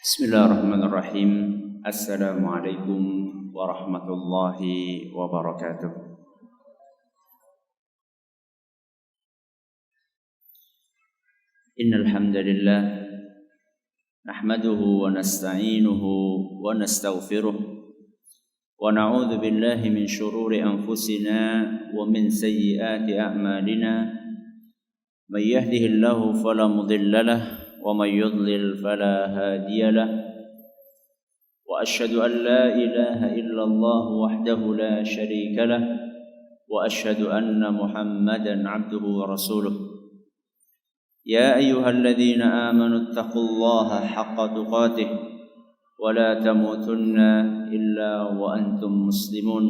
Bismillahirrahmanirrahim. Assalamualaikum warahmatullahi wabarakatuh. Innal hamdalillah nahmaduhu wa nasta'inuhu wa nastaghfiruh wa na'udzu billahi min shururi anfusina wa min sayyiati a'malina. May yahdihillahu fala mudilla lahu ومن يضلل فلا هادي له وأشهد أن لا إله إلا الله وحده لا شريك له وأشهد أن محمدا عبده ورسوله يا أيها الذين آمنوا اتقوا الله حق تقاته ولا تموتن إلا وأنتم مسلمون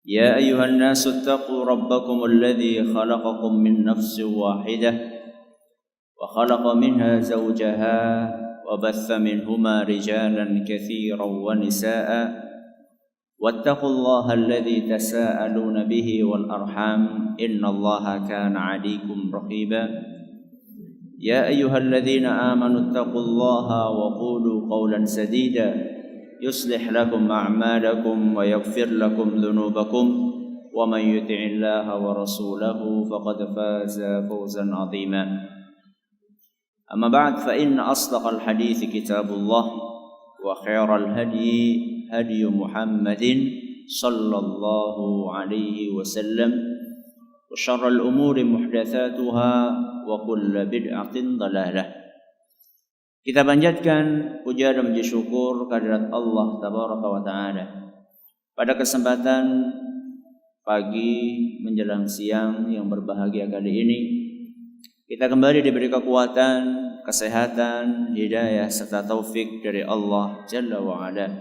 يا أيها الناس اتقوا ربكم الذي خلقكم من نفس واحدة وخلق منها زوجها وبث منهما رجالا كثيرا ونساء واتقوا الله الذي تساءلون به والأرحام إن الله كان عليكم رقيبا يا أيها الذين آمنوا اتقوا الله وقولوا قولا سديدا يصلح لكم أعمالكم ويغفر لكم ذنوبكم ومن يطع الله ورسوله فقد فاز فوزا عظيما أما بعد فإن أصدق الحديث كتاب الله وخير الهدي هدي محمد صلى الله عليه وسلم وشر الأمور محدثاتها وكل بدعة ضلالة. Kita panjatkan puja dan puji syukur kehadirat Allah Tabaraka wa Ta'ala. Pada kesempatan pagi menjelang siang yang berbahagia kali ini, kita kembali diberi kekuatan, kesehatan, hidayah serta taufik dari Allah Jalla wa Ala,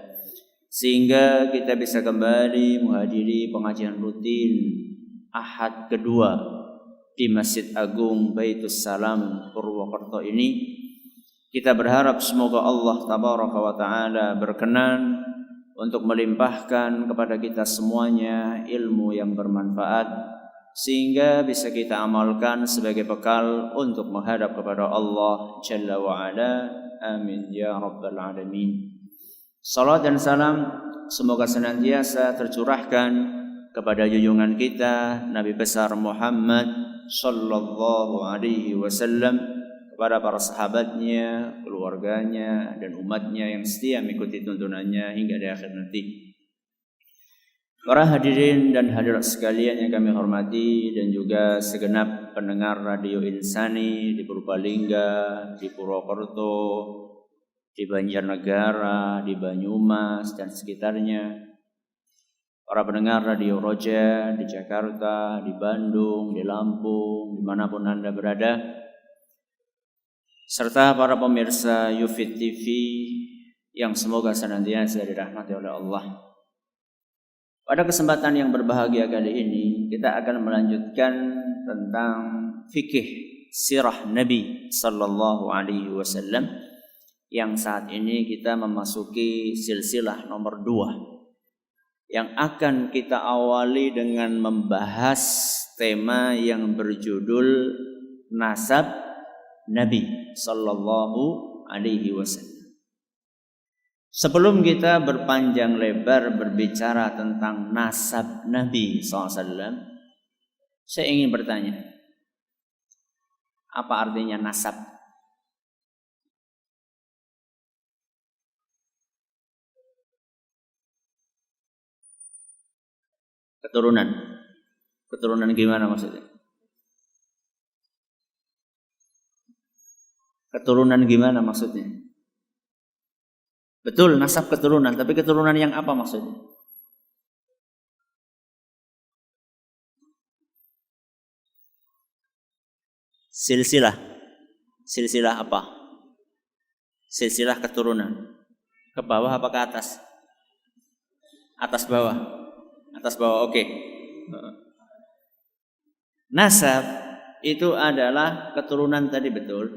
sehingga kita bisa kembali menghadiri pengajian rutin Ahad kedua di Masjid Agung Baitus Salam Purwokerto ini. Kita berharap semoga Allah Tabaraka wa Ta'ala berkenan untuk melimpahkan kepada kita semuanya ilmu yang bermanfaat, sehingga bisa kita amalkan sebagai bekal untuk menghadap kepada Allah Jalla wa Ala. Amin ya rabbal alamin. Salat dan salam semoga senantiasa tercurahkan kepada junjungan kita Nabi besar Muhammad sallallahu alaihi wasallam, kepada para sahabatnya, keluarganya dan umatnya yang setia mengikuti tuntunannya hingga di akhir nanti. Para hadirin dan hadirat sekalian yang kami hormati, dan juga segenap pendengar Radio Insani di Purbalingga, di Purwokerto, di Banjarnegara, di Banyumas dan sekitarnya. Para pendengar Radio Roja di Jakarta, di Bandung, di Lampung, dimanapun Anda berada. Serta para pemirsa Yufid TV yang semoga senantiasa dirahmati oleh Allah. Pada kesempatan yang berbahagia kali ini, kita akan melanjutkan tentang fikih sirah Nabi sallallahu alaihi wasallam, yang saat ini kita memasuki silsilah nomor 2, yang akan kita awali dengan membahas tema yang berjudul nasab Nabi sallallahu alaihi wasallam. Sebelum kita berpanjang lebar berbicara tentang nasab Nabi SAW, saya ingin bertanya, apa artinya nasab? Keturunan. Keturunan gimana maksudnya? Keturunan gimana maksudnya? Betul, nasab keturunan, tapi keturunan yang apa maksudnya? Silsilah. Silsilah apa? Silsilah keturunan. Ke bawah apa ke atas? Atas bawah. Atas bawah, oke. Nasab itu adalah keturunan tadi, betul.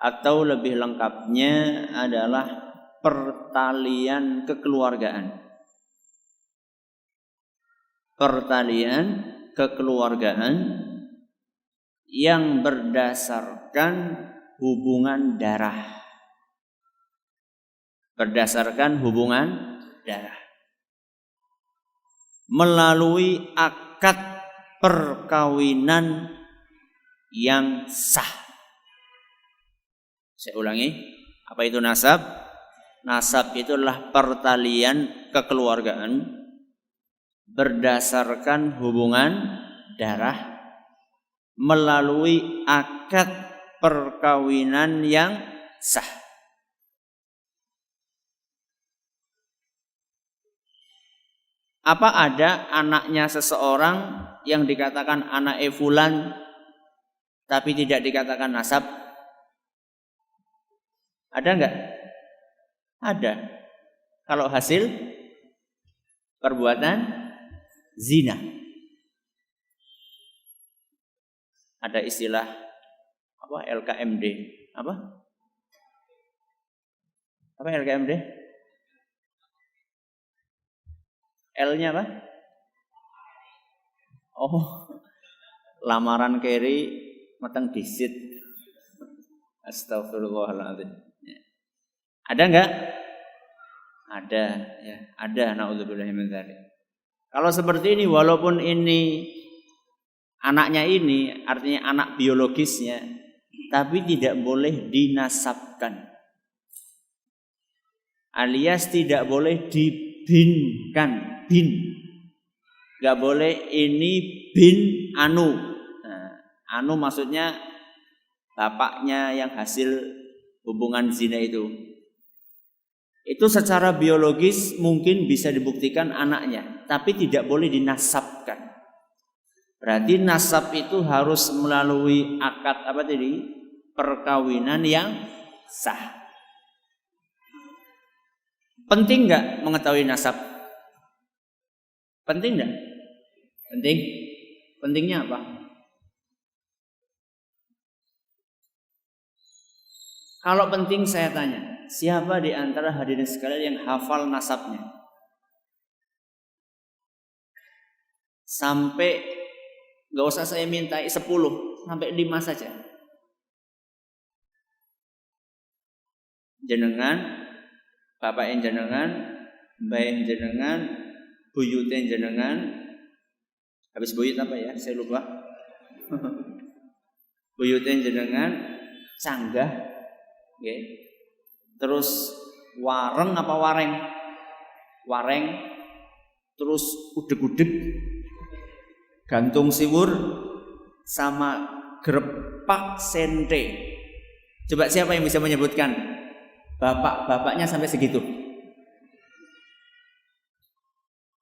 Atau lebih lengkapnya adalah pertalian kekeluargaan. Pertalian kekeluargaan yang berdasarkan hubungan darah. berdasarkan hubungan darah. Melalui akad perkawinan yang sah. Saya ulangi, apa itu nasab? Nasab itulah pertalian kekeluargaan berdasarkan hubungan darah melalui akad perkawinan yang sah. Apa ada anaknya seseorang yang dikatakan anak fulan tapi tidak dikatakan nasab? Ada enggak? Ada. Kalau hasil perbuatan zina. Ada istilah apa? LKMD. Apa? Apa LKMD? L-nya apa? Oh, lamaran keri matang disit. Astagfirullahaladzim. Ada enggak? Ada, ya, ada. Naudzubillahi min dzalik. Kalau seperti ini, walaupun ini anaknya ini artinya anak biologisnya, tapi tidak boleh dinasabkan, alias tidak boleh dibinkan. Bin, nggak boleh ini bin anu. Nah, anu maksudnya bapaknya yang hasil hubungan zina itu. Itu secara biologis mungkin bisa dibuktikan anaknya, tapi tidak boleh dinasabkan. Berarti nasab itu harus melalui akad apa tadi? Perkawinan yang sah. Penting nggak mengetahui nasab? Penting enggak? Penting. Pentingnya apa? Kalau penting saya tanya, siapa di antara hadirin sekalian yang hafal nasabnya? Sampai enggak usah saya mintai 10, sampai 5 saja. Jenengan, bapak yang jenengan, mbak yang jenengan, buyutnya jenengan, habis buyut apa ya? Saya lupa. Buyutnya jenengan, canggah, okay. Terus wareng apa wareng? Wareng, terus udeg-udeg, gantung siwur, sama grepak sente. Coba siapa yang bisa menyebutkan bapak-bapaknya sampai segitu?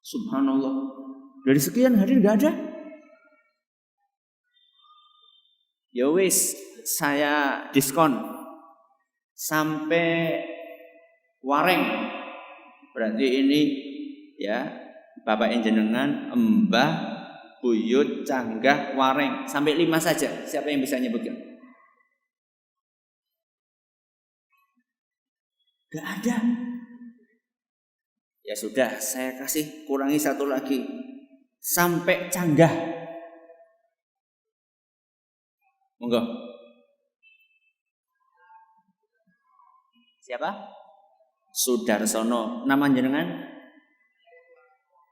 Subhanallah. Dari sekian hari enggak ada. Ya wis, saya diskon sampai wareng. Berarti ini ya, bapak yang jenengan, mbah, buyut, canggah, wareng, sampai 5 saja. Siapa yang bisa nyebutkan? Enggak ada. Ya sudah, saya kasih kurangi 1 lagi. Sampai canggah. Monggo. Siapa? Sudarsono. Nama jenengan?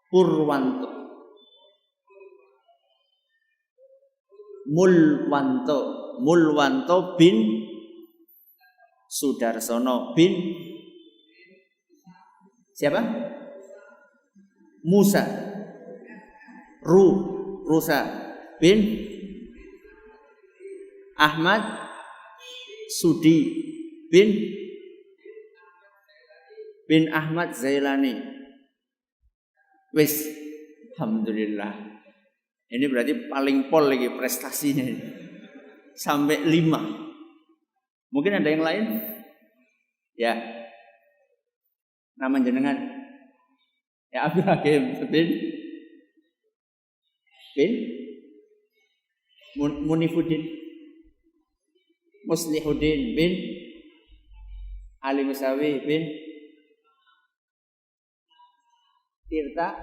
Purwanto. Mulwanto bin Sudarsono bin siapa? Musa. Rusa bin Ahmad Sudi bin Ahmad Zailani. Wis, alhamdulillah. Ini berarti paling pol lagi prestasinya ini. Sampai 5. Mungkin ada yang lain? Ya. Nama jenengan? Ya Abdul Hakim bin Munifuddin Muslihuddin bin Ali Musawi bin Tirta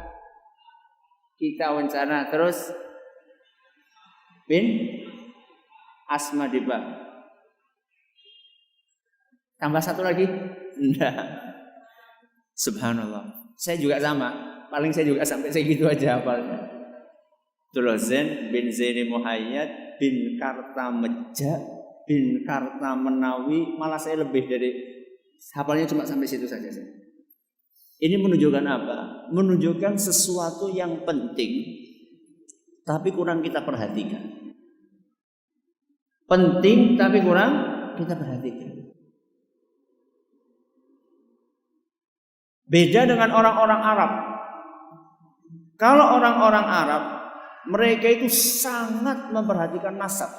Kita Wancana, terus bin Asma Diba. Tambah 1 lagi? Enggak. Subhanallah. Saya juga sama. Paling saya juga sampai segitu aja hafalnya. Zain bin Zaini Muhayyad bin Kartameja bin Kartamenawi, malah saya lebih dari hafalnya cuma sampai situ saja. Ini menunjukkan apa? Menunjukkan sesuatu yang penting tapi kurang kita perhatikan. Penting tapi kurang kita perhatikan. Beda dengan orang-orang Arab. Kalau orang-orang Arab, mereka itu sangat memperhatikan nasab.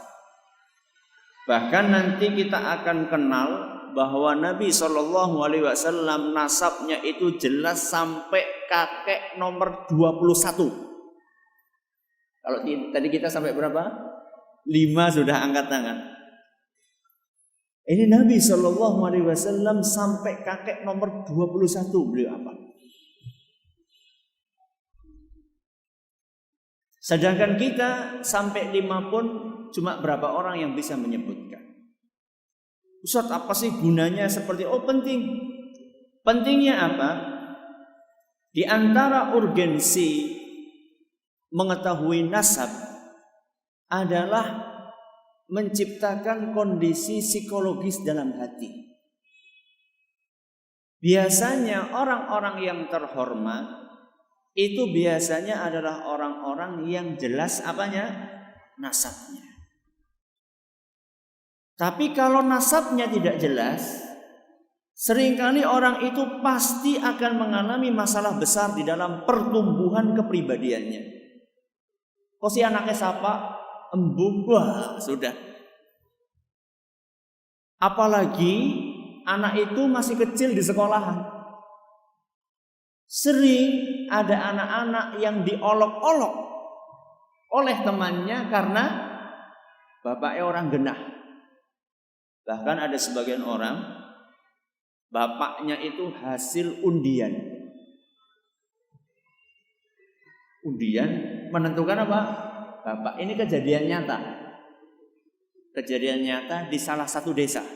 Bahkan nanti kita akan kenal bahwa Nabi SAW nasabnya itu jelas sampai kakek nomor 21. Kalau tadi kita sampai berapa? 5 sudah angkat tangan. Ini Nabi SAW sampai kakek nomor 21 beliau apa? Sedangkan kita sampai 5 pun cuma berapa orang yang bisa menyebutkan. Ustaz, apa sih gunanya seperti? Oh, penting. Pentingnya apa? Di antara urgensi mengetahui nasab adalah menciptakan kondisi psikologis dalam hati. Biasanya orang-orang yang terhormat itu biasanya adalah orang-orang yang jelas apanya? Nasabnya. Tapi kalau nasabnya tidak jelas, seringkali orang itu pasti akan mengalami masalah besar di dalam pertumbuhan kepribadiannya. Kok si anaknya siapa? Embu, wah sudah. Apalagi anak itu masih kecil di sekolahan. Sering ada anak-anak yang diolok-olok oleh temannya karena bapaknya orang genah. Bahkan ada sebagian orang bapaknya itu hasil undian. Undian menentukan apa? Bapak. Ini kejadian nyata. Kejadian nyata di salah satu desa.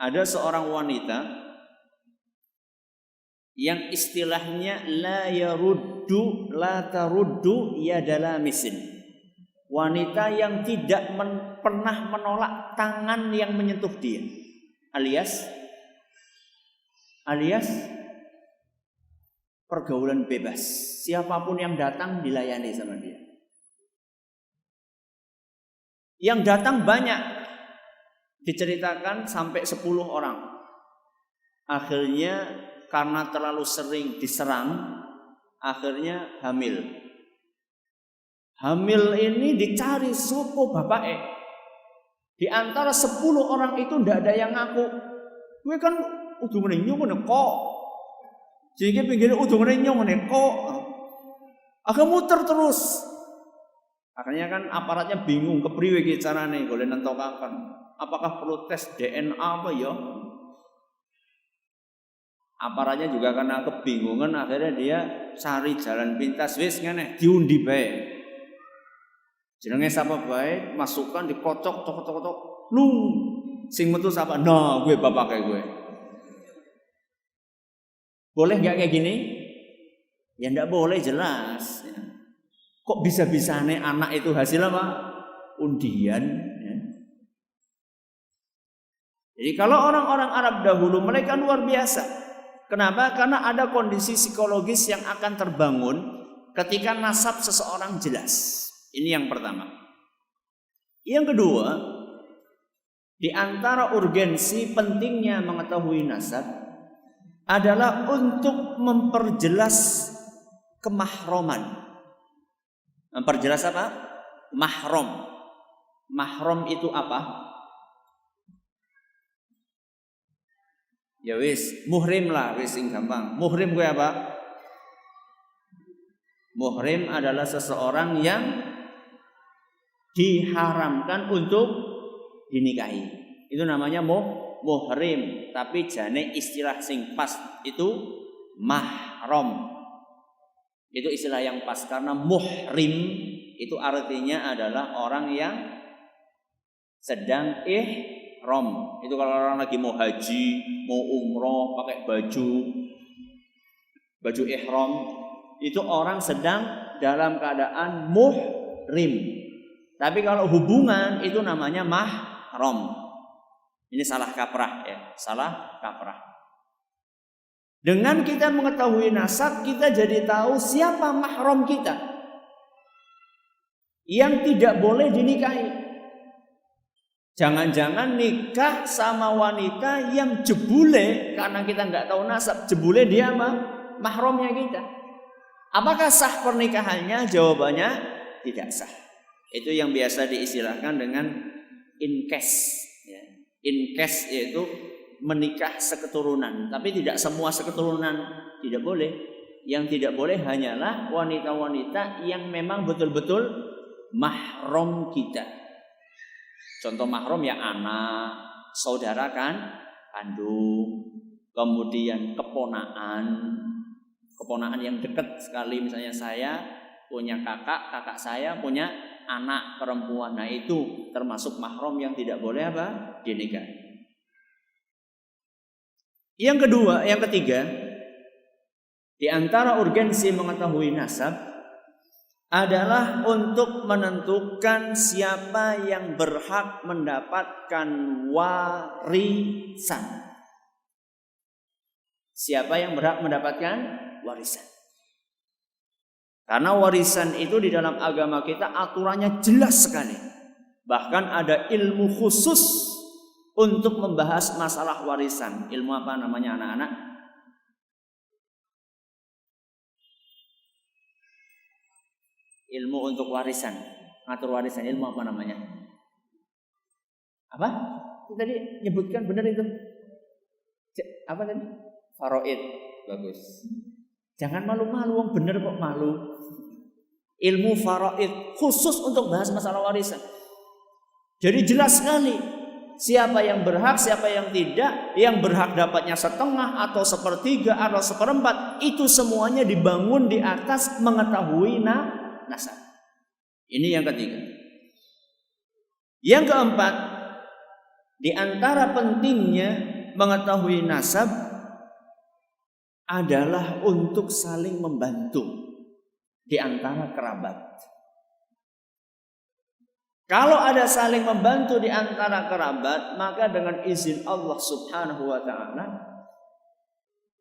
Ada seorang wanita yang istilahnya la taruddu yadala misin. Wanita yang tidak pernah menolak tangan yang menyentuh dia. Alias pergaulan bebas. Siapapun yang datang dilayani sama dia. Yang datang banyak, diceritakan sampai 10 orang. Akhirnya karena terlalu sering diserang, akhirnya hamil. Hamil ini dicari sopo bapake. Di antara 10 orang itu ndak ada yang ngaku. Gue kan udah nyung ngene kok. Jadi pinggirnya udah nyung ngene kok. Akhirnya muter terus. Akhirnya kan aparatnya bingung kepriwe iki carane golek nentokaken. Apakah perlu tes DNA apa ya? Aparatnya juga karena kebingungan akhirnya dia cari jalan pintas wis ngene diundi bae. Jenenge sapa bae masukkan dikocok tok. Lung sing metu sapa? Nah, gue bapak kayak gue. Boleh enggak kayak gini? Ya enggak boleh jelas. Kok bisa-bisane anak itu hasil apa? Undian. Ya. Jadi kalau orang-orang Arab dahulu mereka luar biasa. Kenapa? Karena ada kondisi psikologis yang akan terbangun ketika nasab seseorang jelas. Ini yang pertama. Yang kedua, di antara urgensi pentingnya mengetahui nasab adalah untuk memperjelas kemahroman. Memperjelas apa? Mahram. Mahram itu apa? Ya wis, muhrim lah wis sing gampang. Muhrim gue apa? Muhrim adalah seseorang yang diharamkan untuk dinikahi. Itu namanya muhrim, tapi jane istilah sing pas itu mahram. Itu istilah yang pas karena muhrim itu artinya adalah orang yang sedang ihram. Itu kalau orang lagi mau haji, mau umroh, pakai baju Baju ihram itu orang sedang dalam keadaan muhrim. Tapi kalau hubungan itu namanya mahram. Ini salah kaprah ya, salah kaprah. Dengan kita mengetahui nasab, kita jadi tahu siapa mahram kita yang tidak boleh dinikahi. Jangan-jangan nikah sama wanita yang jebule, karena kita nggak tahu nasab, jebule dia mahramnya kita. Apakah sah pernikahannya? Jawabannya tidak sah. Itu yang biasa diistilahkan dengan incest. Incest yaitu menikah seketurunan, tapi tidak semua seketurunan tidak boleh. Yang tidak boleh hanyalah wanita-wanita yang memang betul-betul mahram kita. Contoh mahram ya anak, saudara kandung, kemudian keponakan yang dekat sekali. Misalnya saya punya kakak saya punya anak perempuan. Nah itu termasuk mahram yang tidak boleh dinikahi. Yang ketiga, di antara urgensi mengetahui nasab adalah untuk menentukan siapa yang berhak mendapatkan warisan. Siapa yang berhak mendapatkan warisan? Karena warisan itu di dalam agama kita aturannya jelas sekali. Bahkan ada ilmu khusus untuk membahas masalah warisan. Ilmu apa namanya anak-anak? Ilmu untuk warisan, ngatur warisan, ilmu apa namanya? Apa? Tadi nyebutkan benar itu. Apa tadi? Faraid. Bagus. Jangan malu-malu, wong bener kok malu. Ilmu faraid khusus untuk bahas masalah warisan. Jadi jelas sekali siapa yang berhak, siapa yang tidak. Yang berhak dapatnya setengah atau sepertiga atau seperempat. Itu semuanya dibangun di atas mengetahui nasab. Ini yang ketiga. Yang keempat, di antara pentingnya mengetahui nasab adalah untuk saling membantu di antara kerabat. Kalau ada saling membantu di antara kerabat, maka dengan izin Allah Subhanahu wa ta'ala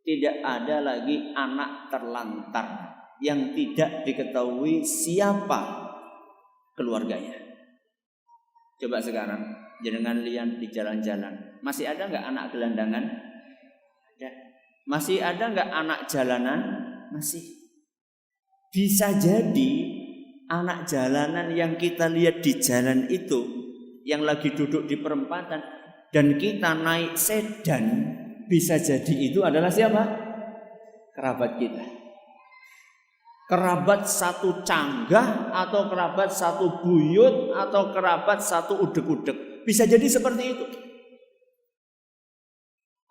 tidak ada lagi anak terlantar yang tidak diketahui siapa keluarganya. Coba sekarang jenengan lihat di jalan-jalan, masih ada nggak anak gelandangan? Ada. Masih ada nggak anak jalanan? Masih. Bisa jadi anak jalanan yang kita lihat di jalan itu, yang lagi duduk di perempatan dan kita naik sedan, bisa jadi itu adalah siapa? Kerabat kita. Kerabat satu canggah, atau kerabat satu buyut, atau kerabat satu udek-udek. Bisa jadi seperti itu.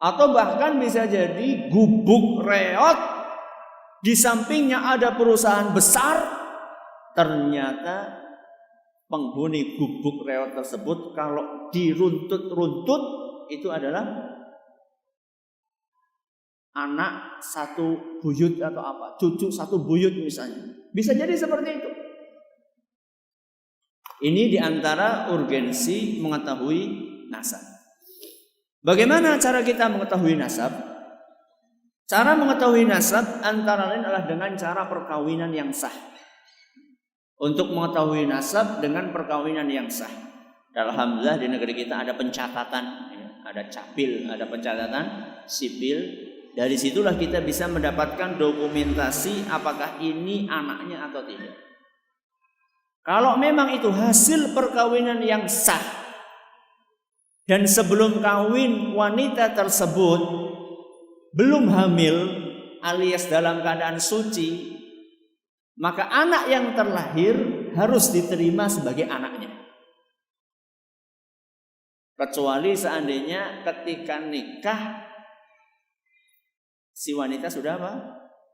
Atau bahkan bisa jadi gubuk reot, di sampingnya ada perusahaan besar. Ternyata penghuni gubuk reot tersebut kalau diruntut-runtut itu adalah anak satu buyut atau apa, cucu satu buyut misalnya. Bisa jadi seperti itu. Ini diantara urgensi mengetahui nasab. Bagaimana cara kita mengetahui nasab? Cara mengetahui nasab antara lain adalah dengan cara perkawinan yang sah. Untuk mengetahui nasab dengan perkawinan yang sah. Alhamdulillah di negeri kita ada pencatatan, ada capil, ada pencatatan sipil. Dari situlah kita bisa mendapatkan dokumentasi apakah ini anaknya atau tidak. Kalau memang itu hasil perkawinan yang sah, dan sebelum kawin wanita tersebut belum hamil alias dalam keadaan suci, maka anak yang terlahir harus diterima sebagai anaknya. Kecuali seandainya ketika nikah si wanita sudah apa?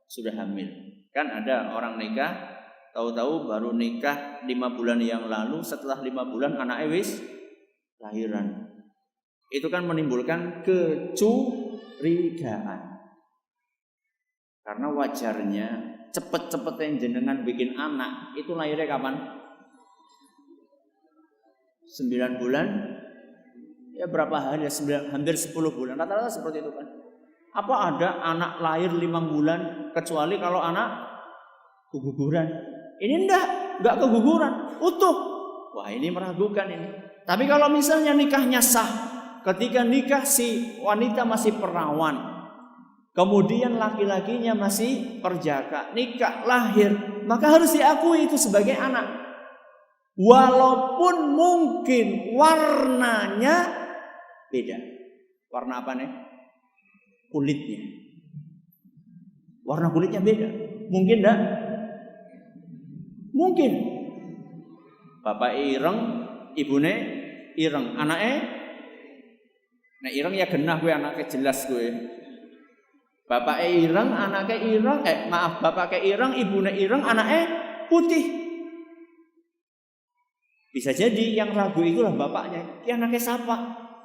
Sudah hamil. Kan ada orang nikah, tahu-tahu baru nikah 5 bulan yang lalu, setelah 5 bulan anaknya wis lahiran. Itu kan menimbulkan kecurigaan. Karena wajarnya cepet-cepetnya jenengan bikin anak itu lahirnya kapan? 9 bulan? Ya berapa hari? Hampir 10 bulan. Rata-rata seperti itu kan. Apa ada anak lahir 5 bulan kecuali kalau anak keguguran? Ini enggak keguguran, utuh. Wah, ini meragukan ini. Tapi kalau misalnya nikahnya sah, ketika nikah si wanita masih perawan, kemudian laki-lakinya masih perjaka, nikah lahir, maka harus diakui itu sebagai anak. Walaupun mungkin warnanya beda. Warna apa nih? Kulitnya. Warna kulitnya beda. Mungkin enggak? Mungkin. Bapak ireng, ibune ireng, anaknya nah ireng ya genah gue, anaknya jelas gue. Bapak ireng, anaknya ireng, bapaknya ireng, ibune ireng, anaknya putih. Bisa jadi yang ragu itulah bapaknya. Yang anaknya siapa?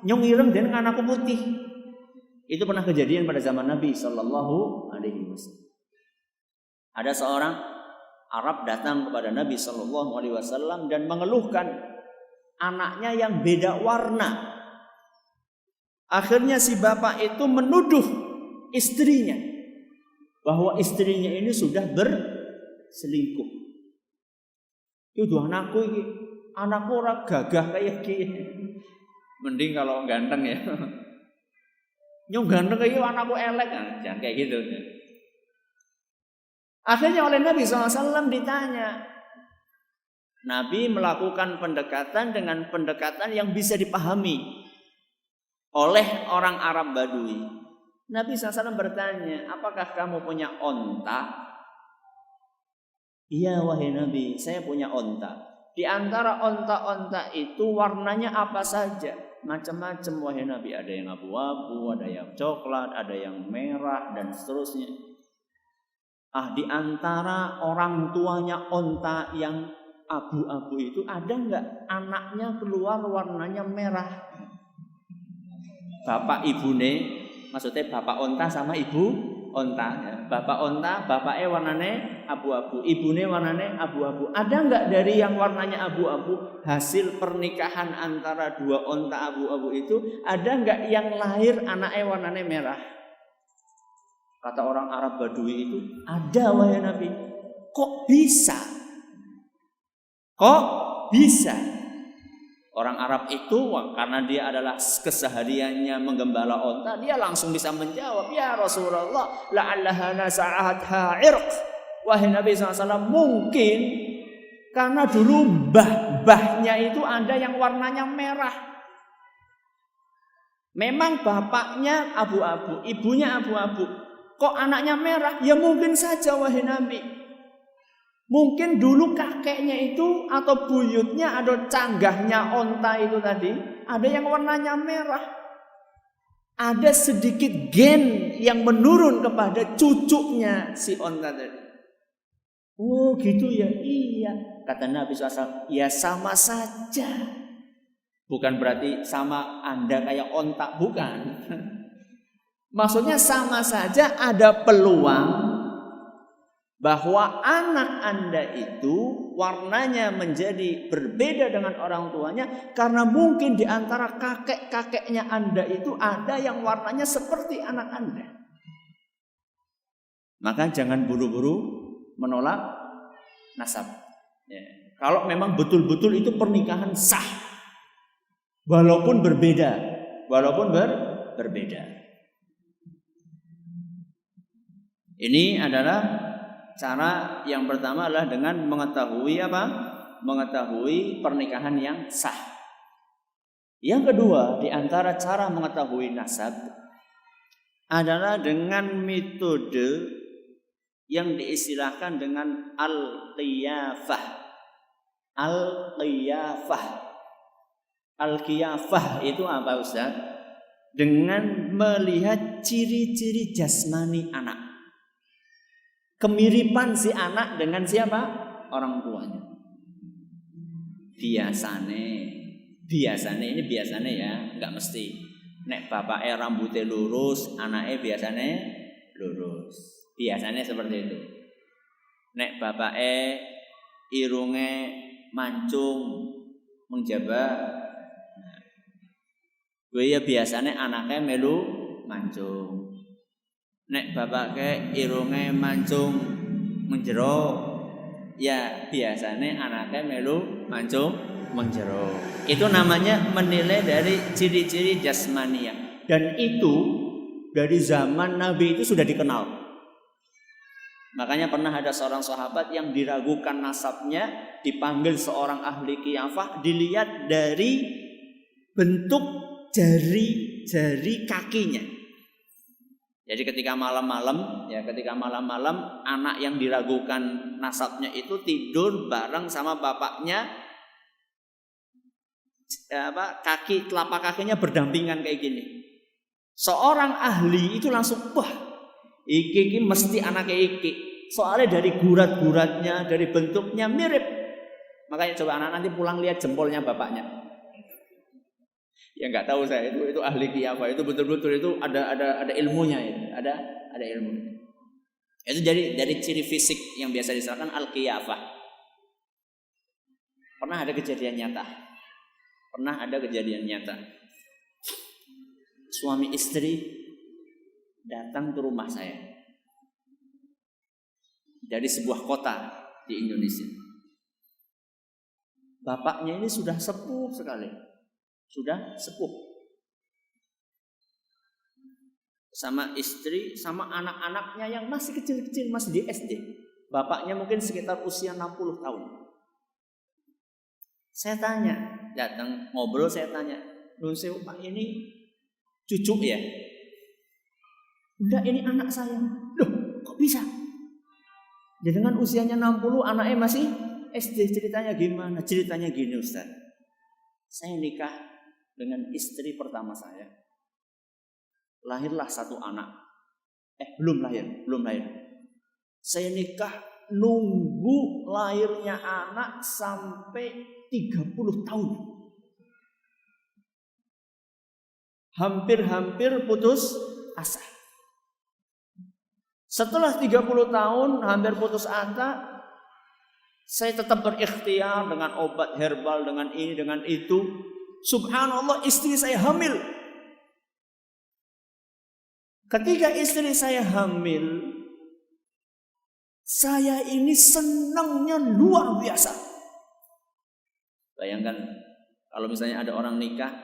Nyong ireng dan anakku putih. Itu pernah kejadian pada zaman Nabi Sallallahu Alaihi Wasallam. Ada seorang Arab datang kepada Nabi Sallallahu Alaihi Wasallam dan mengeluhkan anaknya yang beda warna. Akhirnya si bapak itu menuduh istrinya bahwa istrinya ini sudah berselingkuh. Itu anakku ini, anakku orang gagah kayak gini. Mending kalau ganteng ya. Nyong ganteng kayak anakku elek, jangan kayak gitu. Akhirnya oleh Nabi SAW ditanya. Nabi melakukan pendekatan dengan pendekatan yang bisa dipahami oleh orang Arab Badui. Nabi SAW bertanya, apakah kamu punya onta? Iya wahai Nabi, saya punya onta. Di antara onta-onta itu warnanya apa saja? Macam-macam wahai Nabi. Ada yang abu-abu, ada yang coklat, ada yang merah, dan seterusnya. Di antara orang tuanya onta yang abu-abu itu ada enggak anaknya keluar warnanya merah? Bapak ibune, maksudnya bapak onta sama ibu onta. Ya. Bapak onta, bapaknya warnanya abu-abu, ibune warnanya abu-abu. Ada enggak dari yang warnanya abu-abu hasil pernikahan antara dua onta abu-abu itu? Ada enggak yang lahir anaknya warnanya merah? Kata orang Arab Badui itu, ada wahai Nabi. Kok bisa? Kok bisa? Orang Arab itu karena dia adalah kesehariannya menggembala onta, dia langsung bisa menjawab, ya Rasulullah, la'allaha nasa'atha irq. Wahai Nabi SAW, mungkin karena dulu mbah-mbahnya itu ada yang warnanya merah. Memang bapaknya abu-abu, ibunya abu-abu. Kok anaknya merah? Ya mungkin saja wahai Nabi. Mungkin dulu kakeknya itu atau buyutnya atau canggahnya onta itu tadi ada yang warnanya merah. Ada sedikit gen yang menurun kepada cucunya si onta tadi. Oh gitu ya, iya. Kata Nabi SAW, ya sama saja. Bukan berarti sama Anda kayak onta, bukan. Maksudnya sama saja ada peluang bahwa anak Anda itu warnanya menjadi berbeda dengan orang tuanya karena mungkin di antara kakek-kakeknya Anda itu ada yang warnanya seperti anak Anda. Maka jangan buru-buru menolak nasab. Ya. Kalau memang betul-betul itu pernikahan sah, walaupun berbeda, berbeda. Ini adalah cara yang pertama adalah dengan mengetahui apa? Mengetahui pernikahan yang sah. Yang kedua, di antara cara mengetahui nasab adalah dengan metode yang diistilahkan dengan al-qiyafah. Al-qiyafah. Al-qiyafah itu apa Ustaz? Dengan melihat ciri-ciri jasmani anak. Kemiripan si anak dengan siapa? Orang tuanya. Biasane ya, enggak mesti. Nek bapaknya rambutnya lurus, anaknya biasanya lurus. Biasanya seperti itu. Nek bapake irunge mancung menjabat, ya biasanya anaknya melu mancung. Nek bapake irunge mancung menjero, ya biasanya anaknya melu mancung menjero. Itu namanya menilai dari ciri-ciri jasmaniah. Dan itu dari zaman Nabi itu sudah dikenal. Makanya pernah ada seorang sahabat yang diragukan nasabnya, dipanggil seorang ahli qiyafah, dilihat dari bentuk jari-jari kakinya. Jadi ketika malam-malam anak yang diragukan nasabnya itu tidur bareng sama bapaknya, telapak kakinya berdampingan kayak gini. Seorang ahli itu langsung, wah, iki mesti anaknya iki. Soalnya dari gurat-guratnya, dari bentuknya mirip. Makanya coba anak nanti pulang lihat jempolnya bapaknya. Ya nggak tahu saya itu ahli qiyafah, itu betul-betul itu ada ilmunya itu, ada ilmunya. Itu dari ciri fisik yang biasa disebutkan al-qiyafah. Pernah ada kejadian nyata. Suami istri datang ke rumah saya dari sebuah kota di Indonesia. Bapaknya ini sudah sepuh sekali. Sama istri, sama anak-anaknya yang masih kecil-kecil, masih di SD. Bapaknya mungkin sekitar usia 60 tahun. Saya tanya, datang ngobrol, saya tanya, "Nun sewu Pak, ini cucu ya?" "Enggak, ini anak saya." "Loh, kok bisa?" Dia dengan usianya 60, anaknya masih SD. Ceritanya gimana? Ceritanya gini, Ustaz. Saya nikah dengan istri pertama saya. Lahirlah satu anak. Belum lahir. Saya nikah nunggu lahirnya anak sampai 30 tahun. Hampir putus asa. Setelah 30 tahun hampir putus asa, saya tetap berikhtiar dengan obat herbal, dengan ini, dengan itu. Subhanallah, istri saya hamil. Ketika istri saya hamil, saya ini senangnya luar biasa. Bayangkan kalau misalnya ada orang nikah,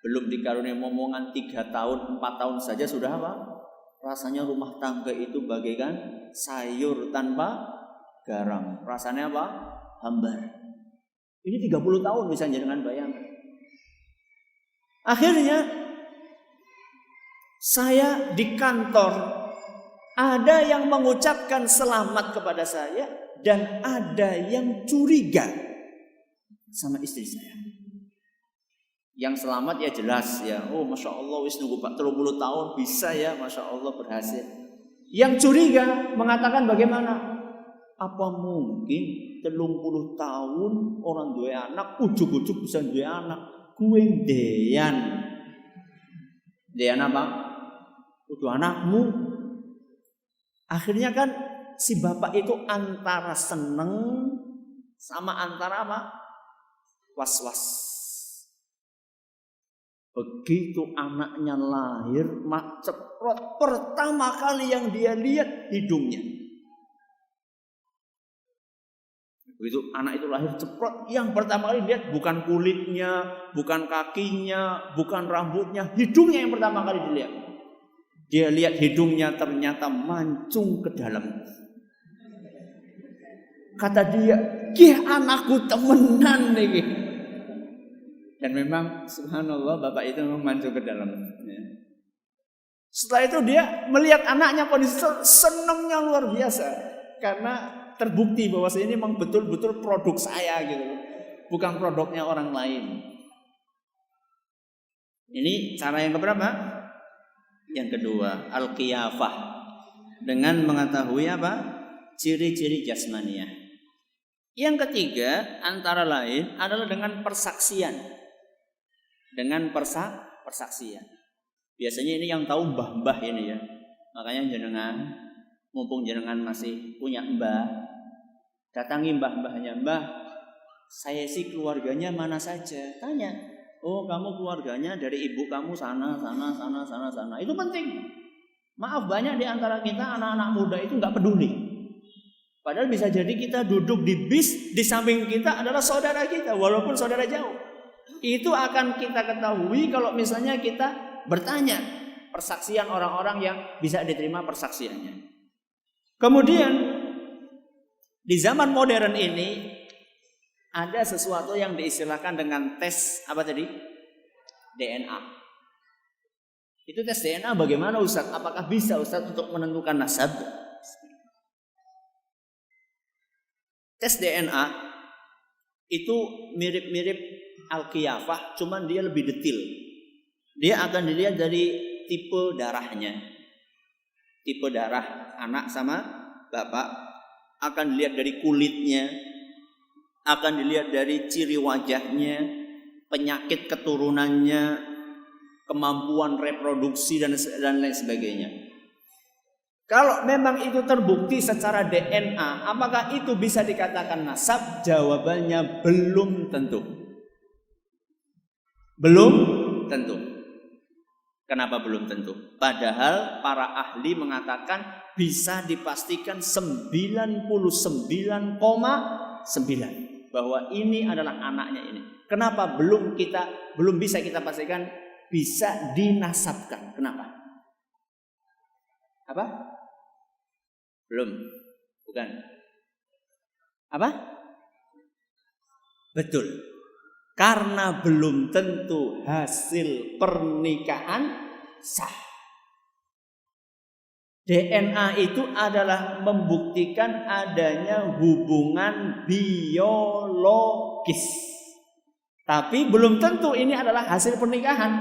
belum dikaruniai momongan 3 tahun, 4 tahun saja sudah apa? Rasanya rumah tangga itu bagaikan sayur tanpa garam. Rasanya apa? Hambar. Ini 30 tahun bisa jangan bayangkan. Akhirnya saya di kantor, ada yang mengucapkan selamat kepada saya dan ada yang curiga sama istri saya. Yang selamat ya jelas ya, oh Masya Allah wis nunggu 30 tahun bisa ya, Masya Allah berhasil. Yang curiga mengatakan bagaimana? Apa mungkin 30 tahun orang dua anak, ujuk-ujuk bisa dua anak? Gue dean apa? Udah anakmu. Akhirnya kan si bapak itu antara seneng sama antara apa? Was-was. Begitu anaknya lahir, ceprot pertama kali yang dia lihat hidungnya. Begitu anak itu lahir ceprot, yang pertama kali lihat bukan kulitnya, bukan kakinya, bukan rambutnya, hidungnya yang pertama kali dilihat. Dia lihat hidungnya ternyata mancung ke dalam. Kata dia, "Ki anakku temenan nih." Dan memang subhanallah bapak itu memang mancung ke dalam. Setelah itu dia melihat anaknya kondisi senangnya luar biasa karena terbukti bahwa ini memang betul-betul produk saya gitu, bukan produknya orang lain. Ini cara yang keberapa? Yang kedua, al-qiyafah, dengan mengetahui apa? Ciri-ciri jasmaniah. Yang ketiga antara lain adalah dengan persaksian. Dengan persaksian. Biasanya ini yang tahu mbah-mbah ini ya. Makanya jenengan mumpung jenengan masih punya mbah, datangi mbah-mbahnya. Mbah, saya sih keluarganya mana saja. Tanya, oh kamu keluarganya dari ibu kamu sana. Itu penting. Maaf, banyak di antara kita anak-anak muda itu nggak peduli. Padahal bisa jadi kita duduk di bis, di samping kita adalah saudara kita, walaupun saudara jauh. Itu akan kita ketahui kalau misalnya kita bertanya persaksian orang-orang yang bisa diterima persaksiannya. Kemudian di zaman modern ini ada sesuatu yang diistilahkan dengan tes apa tadi? DNA. Itu tes DNA bagaimana Ustaz? Apakah bisa Ustaz untuk menentukan nasab? Tes DNA itu mirip-mirip al-qiyafah, cuman dia lebih detail. Dia akan dilihat dari tipe darahnya. Tipe darah anak sama bapak, akan dilihat dari kulitnya, akan dilihat dari ciri wajahnya, penyakit keturunannya, kemampuan reproduksi dan lain sebagainya. Kalau memang itu terbukti secara DNA, apakah itu bisa dikatakan nasab? Jawabannya belum tentu. Belum tentu. Kenapa belum tentu? Padahal para ahli mengatakan bisa dipastikan 99,9 bahwa ini adalah anaknya ini. Kenapa belum bisa kita pastikan bisa dinasabkan? Kenapa? Apa? Belum. Bukan. Apa? Betul. Karena belum tentu hasil pernikahan sah. DNA itu adalah membuktikan adanya hubungan biologis. Tapi belum tentu ini adalah hasil pernikahan.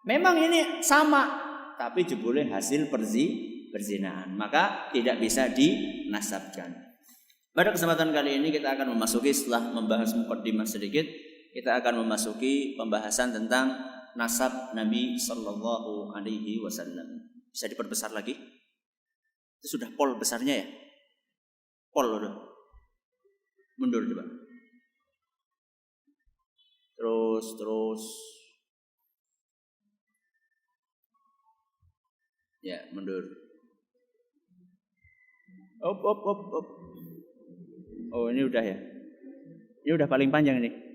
Memang ini sama, tapi jebule hasil perzinahan. Maka tidak bisa dinasabkan. Pada kesempatan kali ini kita akan memasuki, setelah membahas mukaddimah sedikit, kita akan memasuki pembahasan tentang nasab Nabi Sallallahu Alaihi Wasallam. Bisa diperbesar lagi? Itu sudah pol besarnya ya? Pol udah. Mundur coba. Terus. Ya, mundur. Op. Oh, ini udah ya. Ini udah paling panjang ini.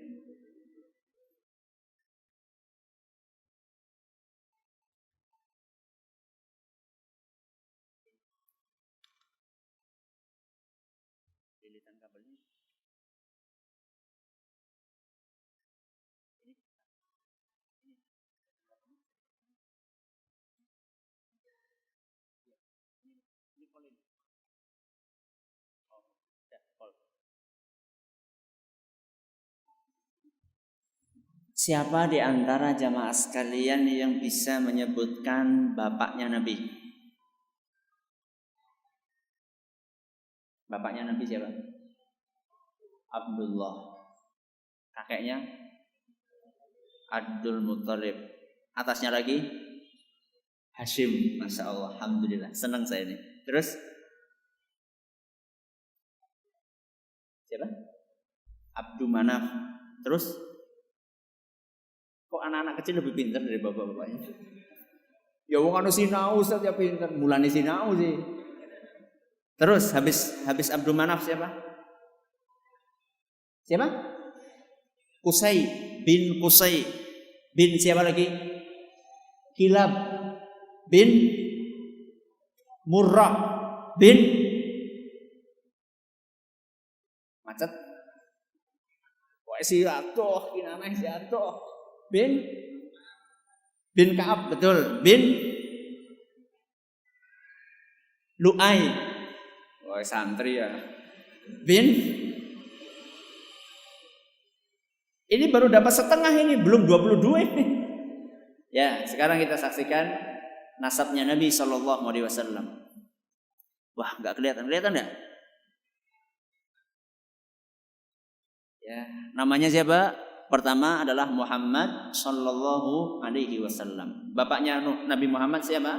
Lilitan kabelnya. Ini polin. Oh, ya, pol. Siapa di antara jamaah sekalian yang bisa menyebutkan bapaknya Nabi? Bapaknya Nabi siapa? Abdullah. Kakeknya Abdul Muttalib. Atasnya lagi Hashim. Masya Allah, alhamdulillah, senang saya ini. Terus siapa? Abdul Manaf. Terus kok anak-anak kecil lebih pintar dari bapak-bapaknya? Ya wong anu sinau Ustaz ya pintar, mulane sinau sih. Terus habis Abdul Manaf siapa? Siapa? Qusay bin siapa lagi? Kilab bin Murrah bin macet. Wah si atuh, kinameh si atuh. Bin Ka'ab, betul. Bin Lu'ay. Wah santri ya. Bin ini baru dapat setengah ini, belum 22 ini. Ya, sekarang kita saksikan nasabnya Nabi Sallallahu Alaihi Wasallam. Wah, nggak kelihatan nggak? Ya, namanya siapa? Pertama adalah Muhammad Sallallahu Alaihi Wasallam. Bapaknya Nabi Muhammad siapa?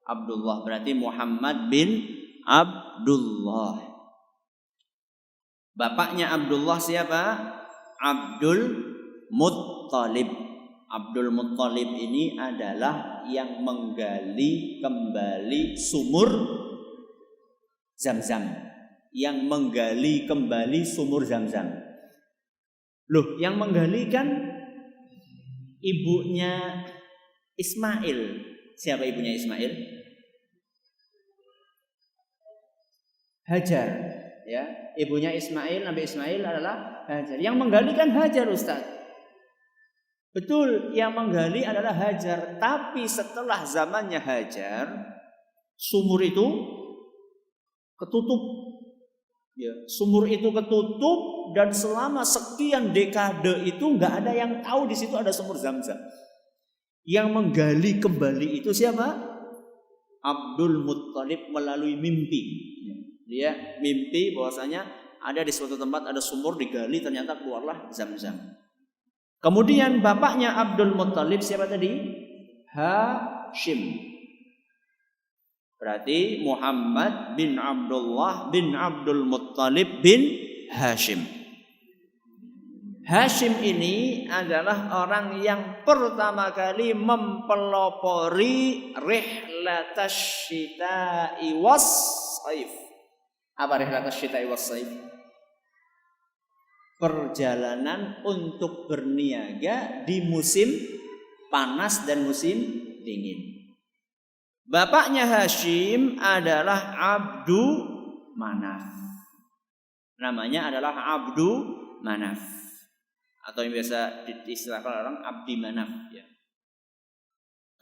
Abdullah. Berarti Muhammad bin Abdullah. Bapaknya Abdullah siapa? Abdul Muttalib. Abdul Muttalib ini adalah yang menggali kembali sumur Zam-Zam. Yang menggali kembali sumur Zam-Zam. Loh, yang menggali kan ibunya Ismail. Siapa ibunya Ismail? Hajar. Ya, ibunya Ismail, Nabi Ismail adalah Hajar. Yang menggali kan Hajar, Ustaz. Betul, yang menggali adalah Hajar. Tapi setelah zamannya Hajar, sumur itu ketutup. Ya, sumur itu ketutup dan selama sekian dekade itu nggak ada yang tahu di situ ada sumur Zam-Zam. Yang menggali kembali itu siapa? Abdul Muttalib melalui mimpi. Dia mimpi bahwasanya ada di suatu tempat ada sumur digali, ternyata keluarlah Zam-Zam. Kemudian bapaknya Abdul Muttalib siapa tadi? Hashim. Berarti Muhammad bin Abdullah bin Abdul Muttalib bin Hashim. Hashim ini adalah orang yang pertama kali mempelopori rihlatash syita'i was saif. Apa rihlatash syita'i was saif? Perjalanan untuk berniaga di musim panas dan musim dingin. Bapaknya Hashim adalah Abdu Manaf. Namanya adalah Abdu Manaf. Atau yang biasa diistilahkan orang Abdi Manaf. Ya.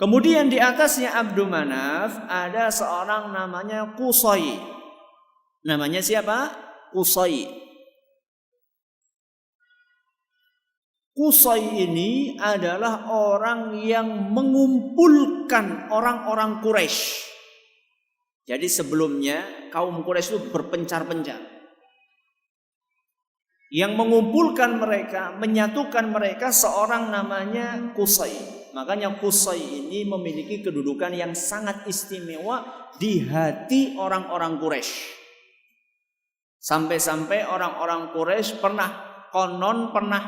Kemudian di atasnya Abdu Manaf ada seorang namanya Qusay. Namanya siapa? Qusay. Qusay ini adalah orang yang mengumpulkan orang-orang Quraisy. Jadi sebelumnya kaum Quraisy itu berpencar-pencar. Yang mengumpulkan mereka, menyatukan mereka seorang namanya Qusay. Makanya Qusay ini memiliki kedudukan yang sangat istimewa di hati orang-orang Quraisy. Sampai-sampai orang-orang Quraisy pernah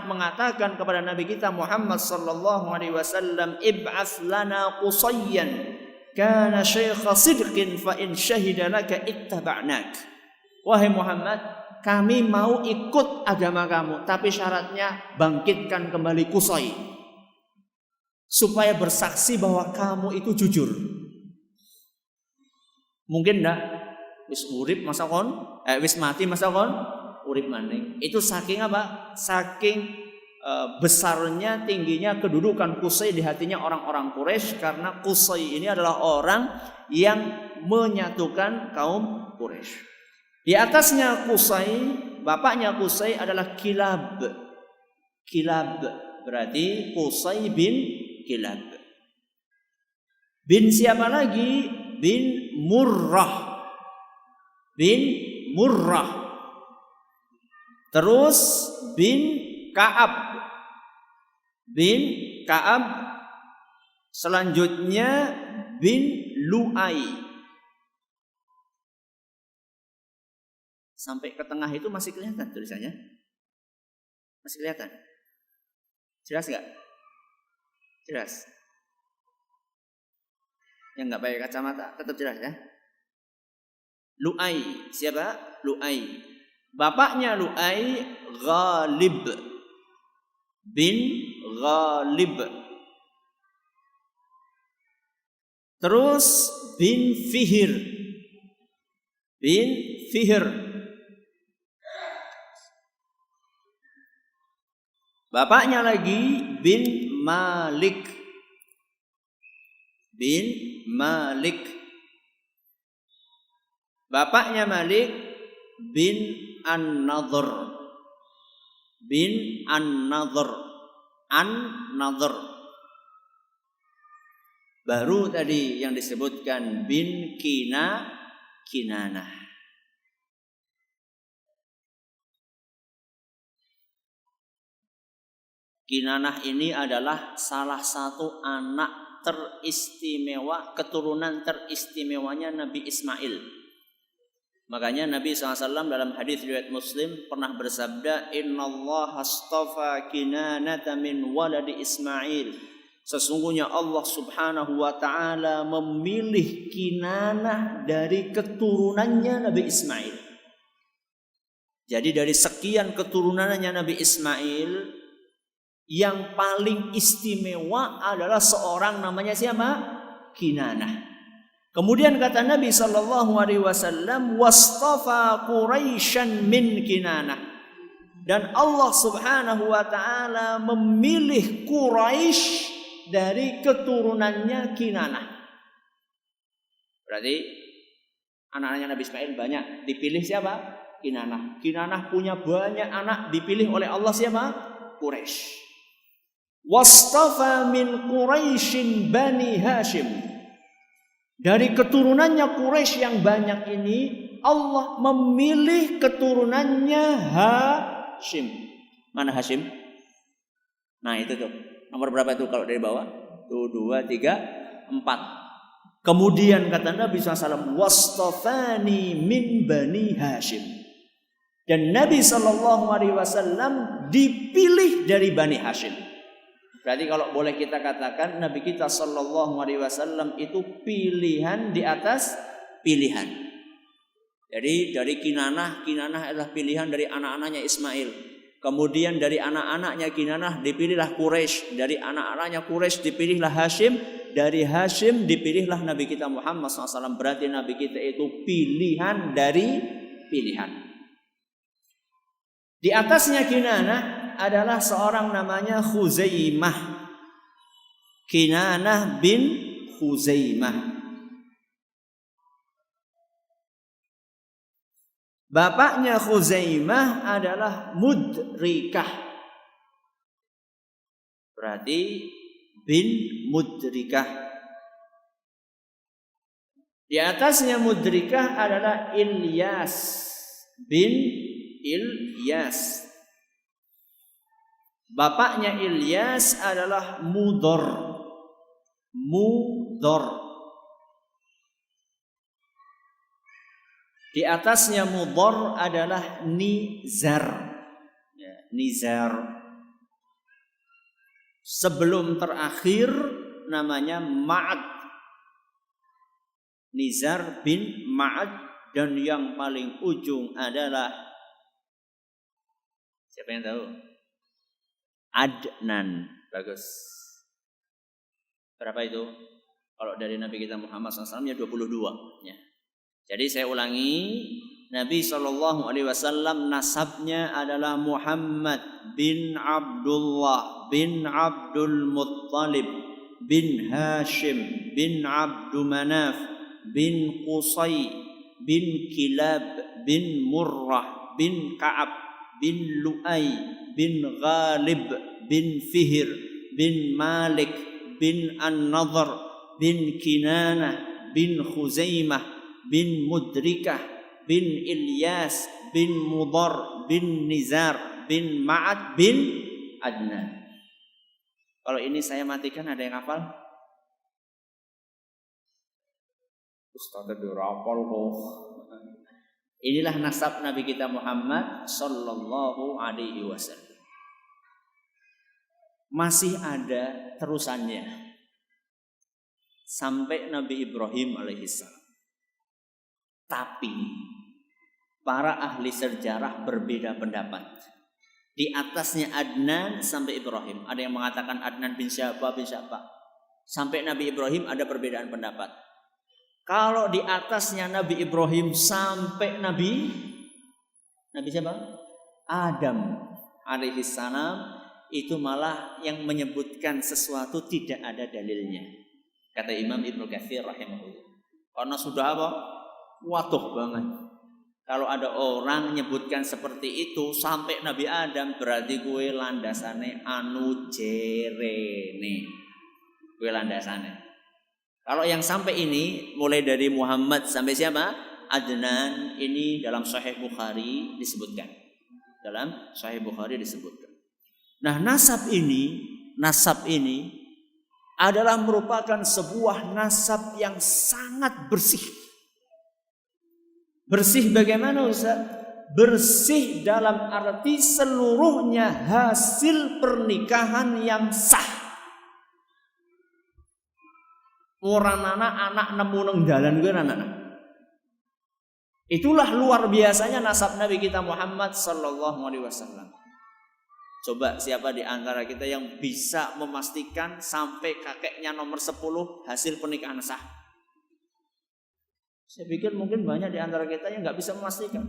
mengatakan kepada Nabi kita Muhammad sallallahu alaihi wasallam, ib'ats lana Qusayyan kana syaikha sidqin fa in syahida laka ittaba'nak. Wahai Muhammad, kami mau ikut agama kamu, tapi syaratnya bangkitkan kembali Qusay supaya bersaksi bahwa kamu itu jujur. Mungkin enggak? Wis urip masa kon, wis mati masa kon urip maning. Itu saking apa? Saking besarnya, tingginya kedudukan Qusay di hatinya orang-orang Quraisy, karena Qusay ini adalah orang yang menyatukan kaum Quraisy. Di atasnya Qusay, bapaknya Qusay adalah Kilab. Kilab berarti Qusay bin Kilab. Bin siapa lagi? Bin Murrah. Bin Murrah. Terus bin Ka'ab. Bin Ka'ab. Selanjutnya bin Lu'ay. Sampai ke tengah itu masih kelihatan tulisannya? Masih kelihatan? Jelas gak? Jelas. Yang gak pakai kacamata tetap jelas ya. Lu'ay. Siapa? Lu'ay. Bapaknya Lu'ay Ghalib bin Ghalib. Terus bin Fihr. Bin Fihr. Bapaknya lagi bin Malik. Bin Malik. Bapaknya Malik bin An-Nadhr. Bin An-Nadhr. An-Nadhr. Baru tadi yang disebutkan bin Kinanah. Kinanah ini adalah salah satu anak teristimewa, keturunan teristimewanya Nabi Ismail. Makanya Nabi SAW dalam hadis riwayat Muslim pernah bersabda, Innallaha astafa Kinanata min waladi Ismail. Sesungguhnya Allah Subhanahu wa ta'ala memilih Kinanah dari keturunannya Nabi Ismail. Jadi dari sekian keturunannya Nabi Ismail, yang paling istimewa adalah seorang namanya siapa? Kinanah. Kemudian kata Nabi SAW, wastafa Quraisyan min Kinanah. Dan Allah Subhanahu wa ta'ala memilih Quraisy dari keturunannya Kinanah. Berarti anak-anaknya Nabi Ismail banyak, dipilih siapa? Kinanah. Kinanah punya banyak anak, dipilih oleh Allah siapa? Quraisy. Wastafa min Quraisyin Bani Hashim. Dari keturunannya Quraisy yang banyak ini, Allah memilih keturunannya Hashim. Mana Hashim? Nah itu tuh. Nomor berapa itu kalau dari bawah? 1, 2, 3, 4. Kemudian kata Nabi SAW, wastafani min Bani Hashim. Dan Nabi SAW dipilih dari Bani Hashim. Berarti kalau boleh kita katakan Nabi kita SAW itu pilihan di atas pilihan. Jadi dari Kinanah adalah pilihan dari anak-anaknya Ismail. Kemudian dari anak-anaknya Kinanah dipilihlah Quraisy. Dari anak-anaknya Quraisy dipilihlah Hashim. Dari Hashim dipilihlah Nabi kita Muhammad SAW. Berarti Nabi kita itu pilihan dari pilihan. Di atasnya Kinanah adalah seorang namanya Khuzaimah. Kinanah bin Khuzaimah. Bapaknya Khuzaimah adalah Mudrikah. Berarti bin Mudrikah. Di atasnya Mudrikah adalah Ilyas bin Ilyas. Bapaknya Ilyas adalah Mudor. Di atasnya Mudor adalah Nizar. Ya, Nizar. Sebelum terakhir namanya Ma'ad. Nizar bin Ma'ad. Dan yang paling ujung adalah, siapa yang tahu? Adnan. Bagus. Berapa itu? Kalau dari Nabi kita Muhammad SAW ya 22. Ya. Jadi saya ulangi, Nabi SAW nasabnya adalah Muhammad bin Abdullah bin Abdul Muttalib bin Hashim bin Abdul Manaf bin Qusay bin Kilab bin Murrah bin Ka'ab bin Lu'ay bin Ghalib bin Fihr bin Malik bin An-Nadhr bin Kinanah bin Khuzaimah bin Mudrikah bin Ilyas bin Mudar bin Nizar bin Ma'ad bin Adnan. Kalau ini saya matikan, ada yang hafal? Ustaz dirapal kok. Inilah nasab Nabi kita Muhammad sallallahu alaihi wasallam. Masih ada terusannya sampai Nabi Ibrahim alaihissalam. Tapi para ahli sejarah berbeda pendapat. Di atasnya Adnan sampai Ibrahim. Ada yang mengatakan Adnan bin siapa bin siapa. Sampai Nabi Ibrahim ada perbedaan pendapat. Kalau di atasnya Nabi Ibrahim sampai Nabi siapa? Adam alaihissalam, itu malah yang menyebutkan sesuatu tidak ada dalilnya. Kata Imam Ibnu Katsir rahimahullah. Karena sudah apa? Waduh banget. Kalau ada orang menyebutkan seperti itu sampai Nabi Adam, berarti gue landasane anu jerene. Gue landasane. Kalau yang sampai ini mulai dari Muhammad sampai siapa? Adnan, ini dalam Sahih Bukhari disebutkan. Dalam Sahih Bukhari disebutkan. Nah, nasab ini adalah merupakan sebuah nasab yang sangat bersih. Bersih bagaimana Ustaz? Bersih dalam arti seluruhnya hasil pernikahan yang sah. Orang anak nemu nang dalan kuwi anak. Itulah luar biasanya nasab Nabi kita Muhammad sallallahu alaihi wasallam. Coba siapa di antara kita yang bisa memastikan sampai kakeknya nomor 10 hasil pernikahan sah? Saya pikir mungkin banyak di antara kita yang nggak bisa memastikan.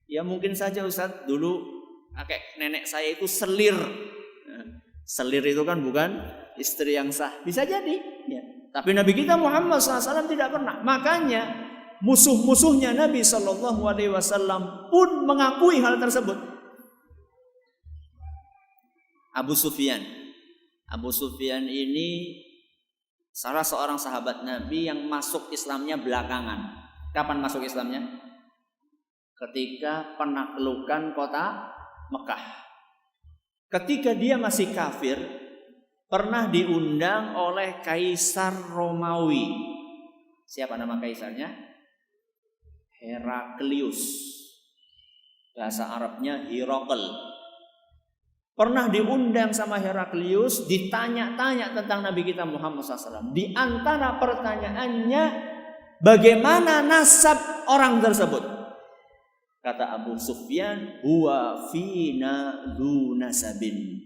Ya mungkin saja Ustaz, dulu kakek nenek saya itu selir. Selir itu kan bukan istri yang sah. Bisa jadi. Ya. Tapi Nabi kita Muhammad SAW tidak pernah. Makanya musuh-musuhnya Nabi SAW pun mengakui hal tersebut. Abu Sufyan. Abu Sufyan ini salah seorang sahabat Nabi yang masuk Islamnya belakangan. Kapan masuk Islamnya? Ketika penaklukan kota Mekah. Ketika dia masih kafir, pernah diundang oleh Kaisar Romawi. Siapa nama kaisarnya? Heraklius. Bahasa Arabnya Hirokl. Pernah diundang sama Heraklius, ditanya-tanya tentang Nabi kita Muhammad SAW. Di antara pertanyaannya, bagaimana nasab orang tersebut? Kata Abu Sufyan, huwa fina dzu nasabin.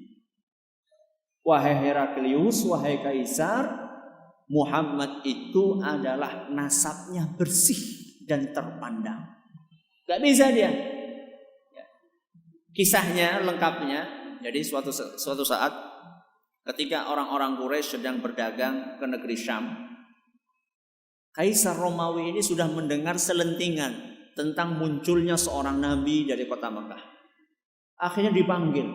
Wahai Heraklius, wahai Kaisar, Muhammad itu adalah nasabnya bersih dan terpandang. Gak bisa dia. Kisahnya lengkapnya. Jadi suatu saat ketika orang-orang Quraisy sedang berdagang ke negeri Syam, Kaisar Romawi ini sudah mendengar selentingan tentang munculnya seorang nabi dari kota Mekah. Akhirnya dipanggil.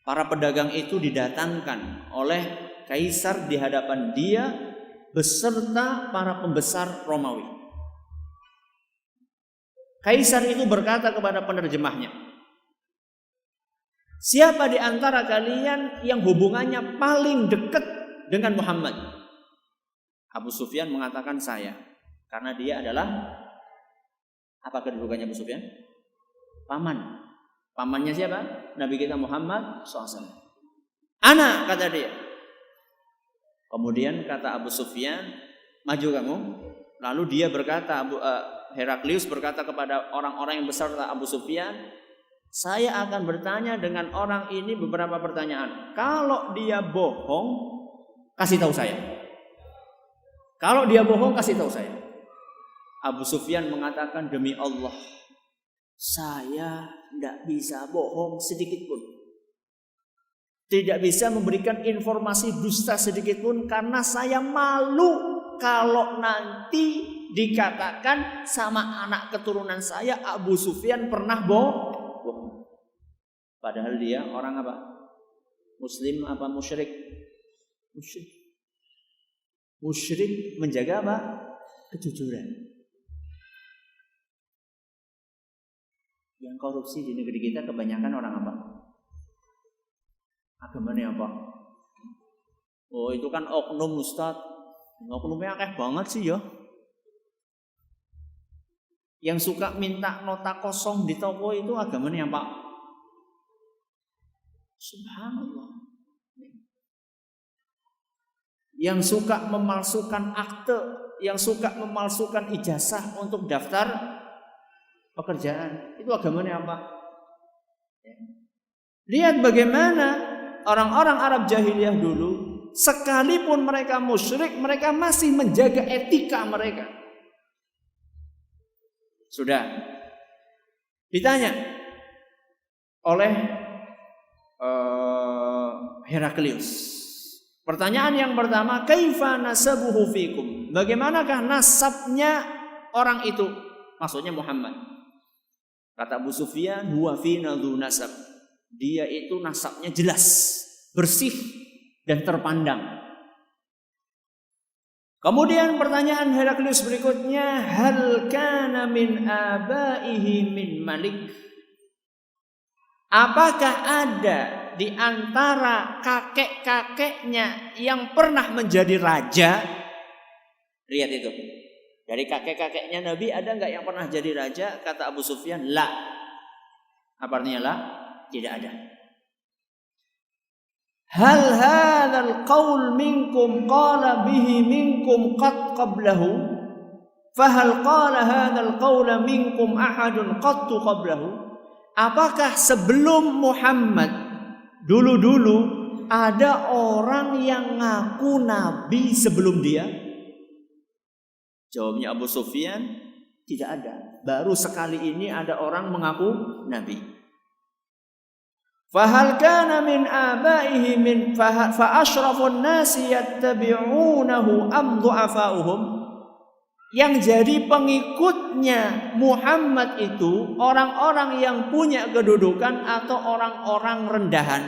Para pedagang itu didatangkan oleh Kaisar di hadapan dia beserta para pembesar Romawi. Kaisar itu berkata kepada penerjemahnya, siapa di antara kalian yang hubungannya paling dekat dengan Muhammad? Abu Sufyan mengatakan saya. Karena dia adalah, apa kedudukannya Abu Sufyan? Paman. Pamannya siapa? Nabi kita Muhammad SAW. Ana, kata dia. Kemudian kata Abu Sufyan, maju kamu. Lalu dia berkata, Heraklius berkata kepada orang-orang yang besar Abu Sufyan, saya akan bertanya dengan orang ini beberapa pertanyaan. Kalau dia bohong, kasih tahu saya. Kalau dia bohong, kasih tahu saya. Abu Sufyan mengatakan, demi Allah, saya tidak bisa bohong sedikit pun. Tidak bisa memberikan informasi dusta sedikit pun karena saya malu kalau nanti dikatakan sama anak keturunan saya Abu Sufyan pernah bohong. Padahal dia orang apa? Muslim apa musyrik? Musyrik. Musyrik menjaga apa? Kejujuran. Yang korupsi di negeri kita kebanyakan orang apa? Agamanya apa? Oh itu kan oknum Ustaz. Oknumnya akeh banget sih ya. Yang suka minta nota kosong di toko itu agamanya apa? Subhanallah. Yang suka memalsukan akte, yang suka memalsukan ijazah untuk daftar pekerjaan, itu agamanya apa? Lihat bagaimana orang-orang Arab jahiliyah dulu, sekalipun mereka musyrik, mereka masih menjaga etika mereka. Sudah ditanya oleh Heraklius. Pertanyaan yang pertama, kaifa nasabuhu fikum? Bagaimanakah nasabnya orang itu? Maksudnya Muhammad. Kata Abu Sufyan, huwa fina dzu nasab. Dia itu nasabnya jelas, bersih dan terpandang. Kemudian pertanyaan Heraklius berikutnya, hal kana min abaihi min malik? Apakah ada di antara kakek-kakeknya yang pernah menjadi raja. Lihat itu. Dari kakek-kakeknya Nabi ada enggak yang pernah jadi raja? Kata Abu Sufyan, la. Apa artinya la? Tidak ada. Hal hadzal qaul minkum qala bihi minkum qad qablahu? Fahal qala hadzal qaula minkum ahadun qattu qablahu? Apakah sebelum Muhammad dulu-dulu ada orang yang ngaku nabi sebelum dia? Jawabnya Abu Sufyan, tidak ada. Baru sekali ini ada orang mengaku nabi. Fahal kana min abaihi min fa asyrafun nasi yattabi'unahu am du'afa'uhum? Yang jadi pengikutnya Muhammad itu orang-orang yang punya kedudukan atau orang-orang rendahan?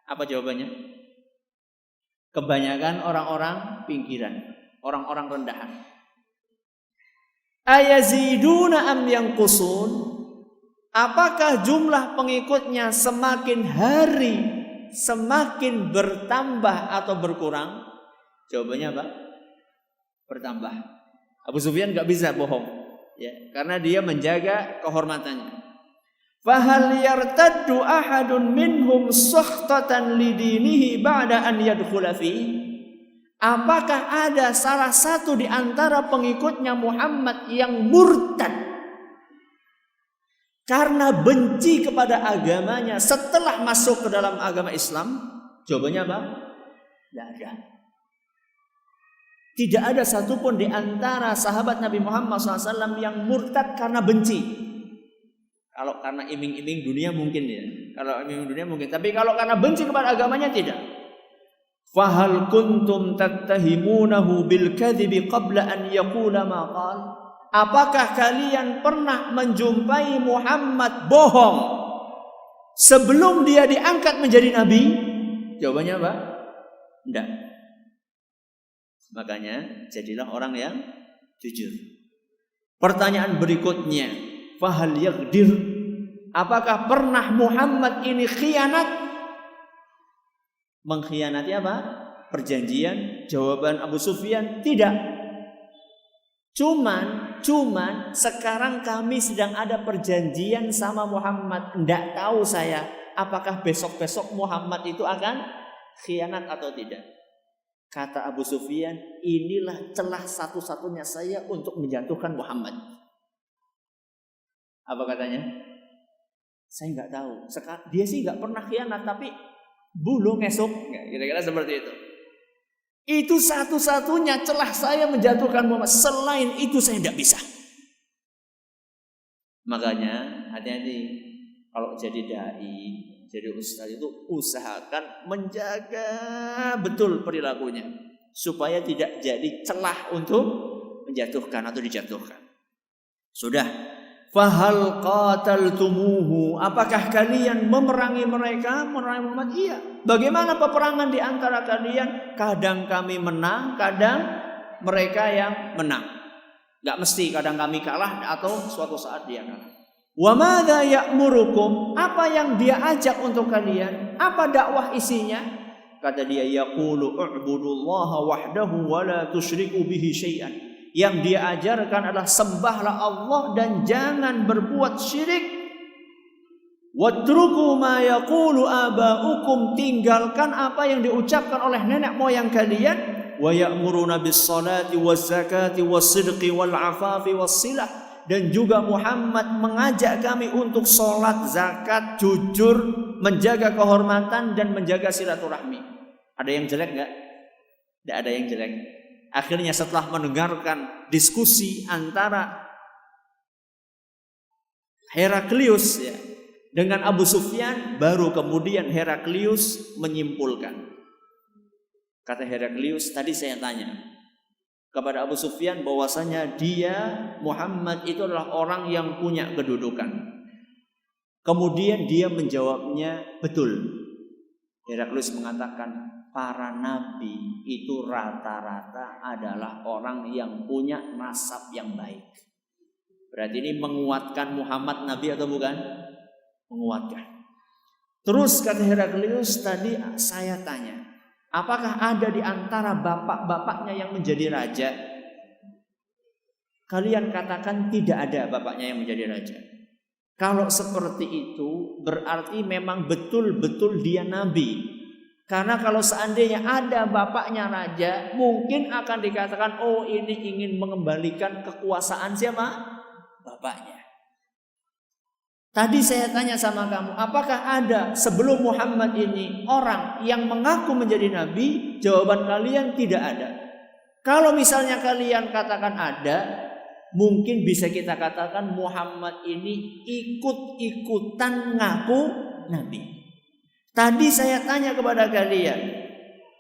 Apa jawabannya? Kebanyakan orang-orang pinggiran, orang-orang rendahan. Ayaziduna am yanqusun? Apakah jumlah pengikutnya semakin hari semakin bertambah atau berkurang? Jawabannya apa? Bertambah. Abu Sufyan enggak bisa bohong, ya, karena dia menjaga kehormatannya. Fahal yartaddu ahadun minhum sakhtatan lidinihi ba'da an yadkhula fi? Apakah ada salah satu di antara pengikutnya Muhammad yang murtad karena benci kepada agamanya setelah masuk ke dalam agama Islam? Jawabannya apa? Tidak ada. Tidak ada satupun di antara sahabat Nabi Muhammad SAW yang murtad karena benci. Kalau karena iming-iming dunia mungkin ya. Kalau iming-iming dunia mungkin. Tapi kalau karena benci kepada agamanya tidak. Fahal kuntum tattahimunahu bil kadhibi qabla an yaqula ma qal? Apakah kalian pernah menjumpai Muhammad bohong sebelum dia diangkat menjadi nabi? Jawabannya apa? Tidak. Makanya jadilah orang yang jujur. Pertanyaan berikutnya, fahal yaghdir? Apakah pernah Muhammad ini khianat? Mengkhianati apa? Perjanjian? Jawaban Abu Sufyan, tidak. Cuman sekarang kami sedang ada perjanjian sama Muhammad. Tidak tahu saya apakah besok-besok Muhammad itu akan khianat atau tidak. Kata Abu Sufyan, inilah celah satu-satunya saya untuk menjatuhkan Muhammad. Apa katanya? Saya nggak tahu. Dia sih nggak pernah khianat, tapi bulu ngesuk. Kira-kira seperti itu. Itu satu-satunya celah saya menjatuhkan Muhammad. Selain itu saya tidak bisa. Makanya hati-hati kalau jadi dai, jadi ustaz itu usahakan menjaga betul perilakunya supaya tidak jadi celah untuk menjatuhkan atau dijatuhkan. Sudah. Fahal qataltumuhu? Apakah kalian memerangi mereka? Memerangi Muhammad? Iya. Bagaimana peperangan di antara kalian? Kadang kami menang, kadang mereka yang menang. Enggak mesti kadang kami kalah atau suatu saat dia kalah. Wa madza ya'murukum? Apa yang dia ajak untuk kalian? Apa dakwah isinya? Kata dia, yaqulu u'budullaha wahdahu wa la tusyriku bihi syai'an. Yang dia ajarkan adalah sembahlah Allah dan jangan berbuat syirik. Watruku ma yaqulu aba'ukum, tinggalkan apa yang diucapkan oleh nenek moyang kalian. Wa ya'muruna bis salati waz zakati was sidqi wal afafi was silah. Dan juga Muhammad mengajak kami untuk sholat, zakat, jujur, menjaga kehormatan dan menjaga silaturahmi. Ada yang jelek enggak? Tidak ada yang jelek. Akhirnya setelah mendengarkan diskusi antara Heraklius ya, dengan Abu Sufyan, baru kemudian Heraklius menyimpulkan. Kata Heraklius, tadi saya tanya kepada Abu Sufyan bahwasanya dia Muhammad itu adalah orang yang punya kedudukan. Kemudian dia menjawabnya betul. Heraklius mengatakan para nabi itu rata-rata adalah orang yang punya nasab yang baik. Berarti ini menguatkan Muhammad nabi atau bukan? Menguatkan. Terus kata Heraklius, tadi saya tanya, apakah ada di antara bapak-bapaknya yang menjadi raja? Kalian katakan tidak ada bapaknya yang menjadi raja. Kalau seperti itu berarti memang betul-betul dia nabi. Karena kalau seandainya ada bapaknya raja, mungkin akan dikatakan, oh ini ingin mengembalikan kekuasaan siapa? Bapaknya. Tadi saya tanya sama kamu, apakah ada sebelum Muhammad ini orang yang mengaku menjadi nabi? Jawaban kalian tidak ada. Kalau misalnya kalian katakan ada, mungkin bisa kita katakan Muhammad ini ikut-ikutan ngaku nabi. Tadi saya tanya kepada kalian,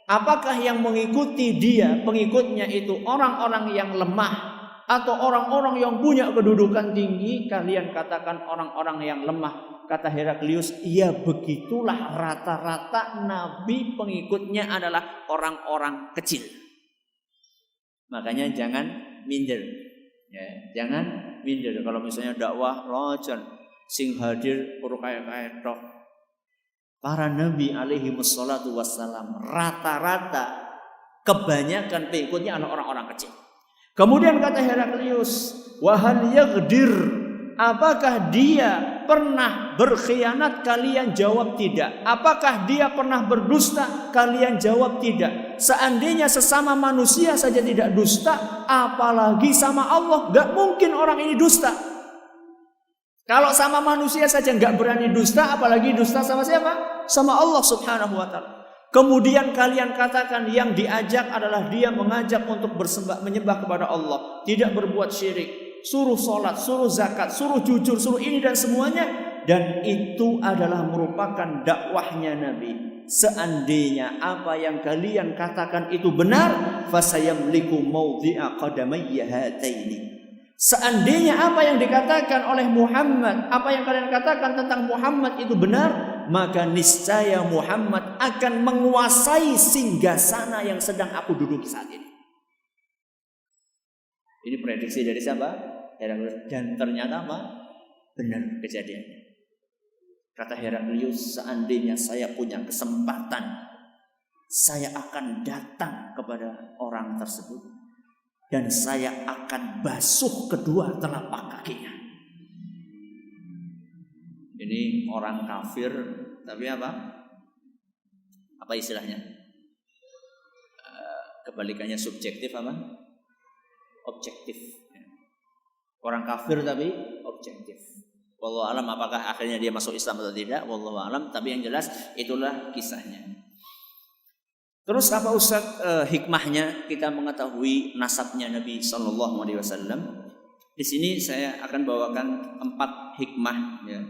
apakah yang mengikuti dia, pengikutnya itu orang-orang yang lemah atau orang-orang yang punya kedudukan tinggi? Kalian katakan orang-orang yang lemah. Kata Heraklius, iya begitulah rata-rata nabi pengikutnya adalah orang-orang kecil. Makanya jangan minder. Ya, jangan minder. Kalau misalnya dakwah lojan sing hadir puru kaya-kaya tok. Para nabi alaihi wassalatu wassalam rata-rata kebanyakan pengikutnya adalah orang-orang kecil. Kemudian kata Heraklius, wahal yaghdir, apakah dia pernah berkhianat? Kalian jawab tidak. Apakah dia pernah berdusta? Kalian jawab tidak. Seandainya sesama manusia saja tidak dusta, apalagi sama Allah. Gak mungkin orang ini dusta. Kalau sama manusia saja gak berani dusta, apalagi dusta sama siapa? Sama Allah subhanahu wa ta'ala. Kemudian kalian katakan yang diajak adalah dia mengajak untuk menyembah kepada Allah, tidak berbuat syirik, suruh sholat, suruh zakat, suruh jujur, suruh ini dan semuanya, dan itu adalah merupakan dakwahnya Nabi. Seandainya apa yang kalian katakan itu benar, fasayamliku mawdi'a qadamayya hataini. Seandainya apa yang dikatakan oleh Muhammad, apa yang kalian katakan tentang Muhammad itu benar, maka niscaya Muhammad akan menguasai singgasana yang sedang aku duduki saat ini. Ini prediksi dari siapa? Dan ternyata apa? Benar kejadiannya. Kata Heraklius, seandainya saya punya kesempatan, saya akan datang kepada orang tersebut dan saya akan basuh kedua telapak kakinya. Ini orang kafir, tapi apa? Apa istilahnya? Kebalikannya subjektif apa? Objektif. Orang kafir tapi objektif. Wallahu alam apakah akhirnya dia masuk Islam atau tidak? Wallahu alam. Tapi yang jelas itulah kisahnya. Terus apa Ustaz hikmahnya kita mengetahui nasabnya Nabi Sallallahu Alaihi Wasallam? Di sini saya akan bawakan 4 hikmah. Ya.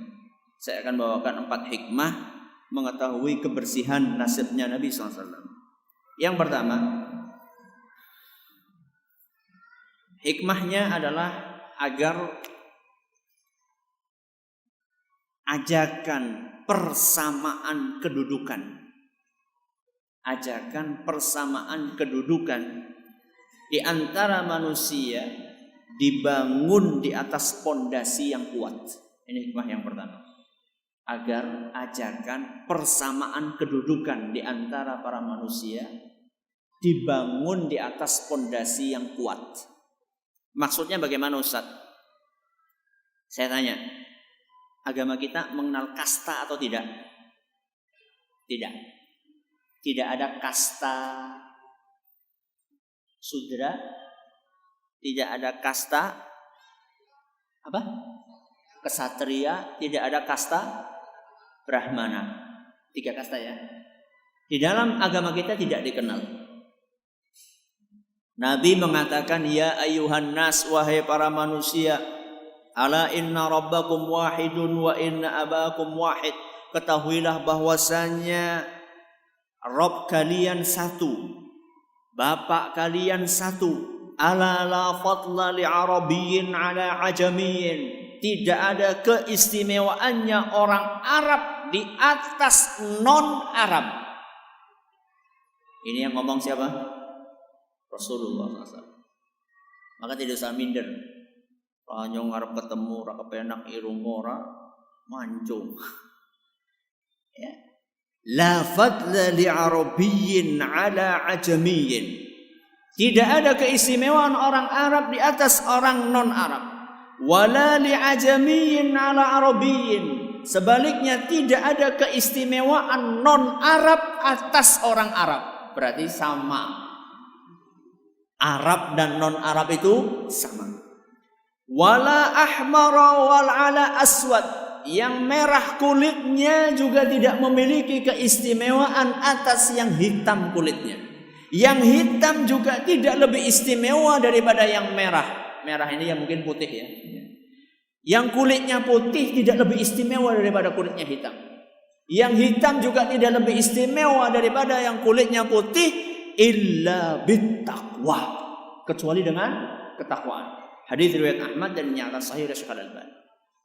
Saya akan bawakan 4 hikmah mengetahui kebersihan nasibnya Nabi Sallallahu Alaihi Wasallam. Yang pertama, hikmahnya adalah agar ajakan persamaan kedudukan. Ajakan persamaan kedudukan di antara manusia dibangun di atas pondasi yang kuat. Ini hikmah yang pertama. Agar ajakan persamaan kedudukan di antara para manusia dibangun di atas pondasi yang kuat. Maksudnya bagaimana Ustaz? Saya tanya, agama kita mengenal kasta atau tidak? Tidak. Tidak ada kasta sudra, tidak ada kasta apa? Kesatria, tidak ada kasta brahmana. 3 kasta ya. Di dalam agama kita tidak dikenal. Nabi mengatakan, ya ayuhan nas, wahai para manusia, ala inna rabbakum wahidun wa inna abakum wahid. Ketahuilah bahwasanya Rabb kalian satu, Bapak kalian satu. Ala la fadla li arabiyyin ala ajamiyyin. Tidak ada keistimewaannya orang Arab di atas non-Arab. Ini yang ngomong siapa? Rasulullah SAW. Maka tidak usah minder. Panjang ngarep ketemu, ra kepenak irung ora mancung. Ya, La fadla li'arabiyyin 'ala 'ajamiyyin. Tidak ada keistimewaan orang Arab di atas orang non-Arab. Wala li'ajamiyyin 'ala arabiyyin. Sebaliknya tidak ada keistimewaan non-Arab atas orang Arab. Berarti sama. Arab dan non-Arab itu sama. Wala ahmara wal 'ala aswad. Yang merah kulitnya juga tidak memiliki keistimewaan atas yang hitam kulitnya. Yang hitam juga tidak lebih istimewa daripada yang merah. Merah ini yang mungkin putih ya. Yang kulitnya putih tidak lebih istimewa daripada kulitnya hitam. Yang hitam juga tidak lebih istimewa daripada yang kulitnya putih illa bittaqwa, kecuali dengan ketakwaan. Hadis riwayat Ahmad dan dinyatakan sahih oleh Syekh Al-Albani.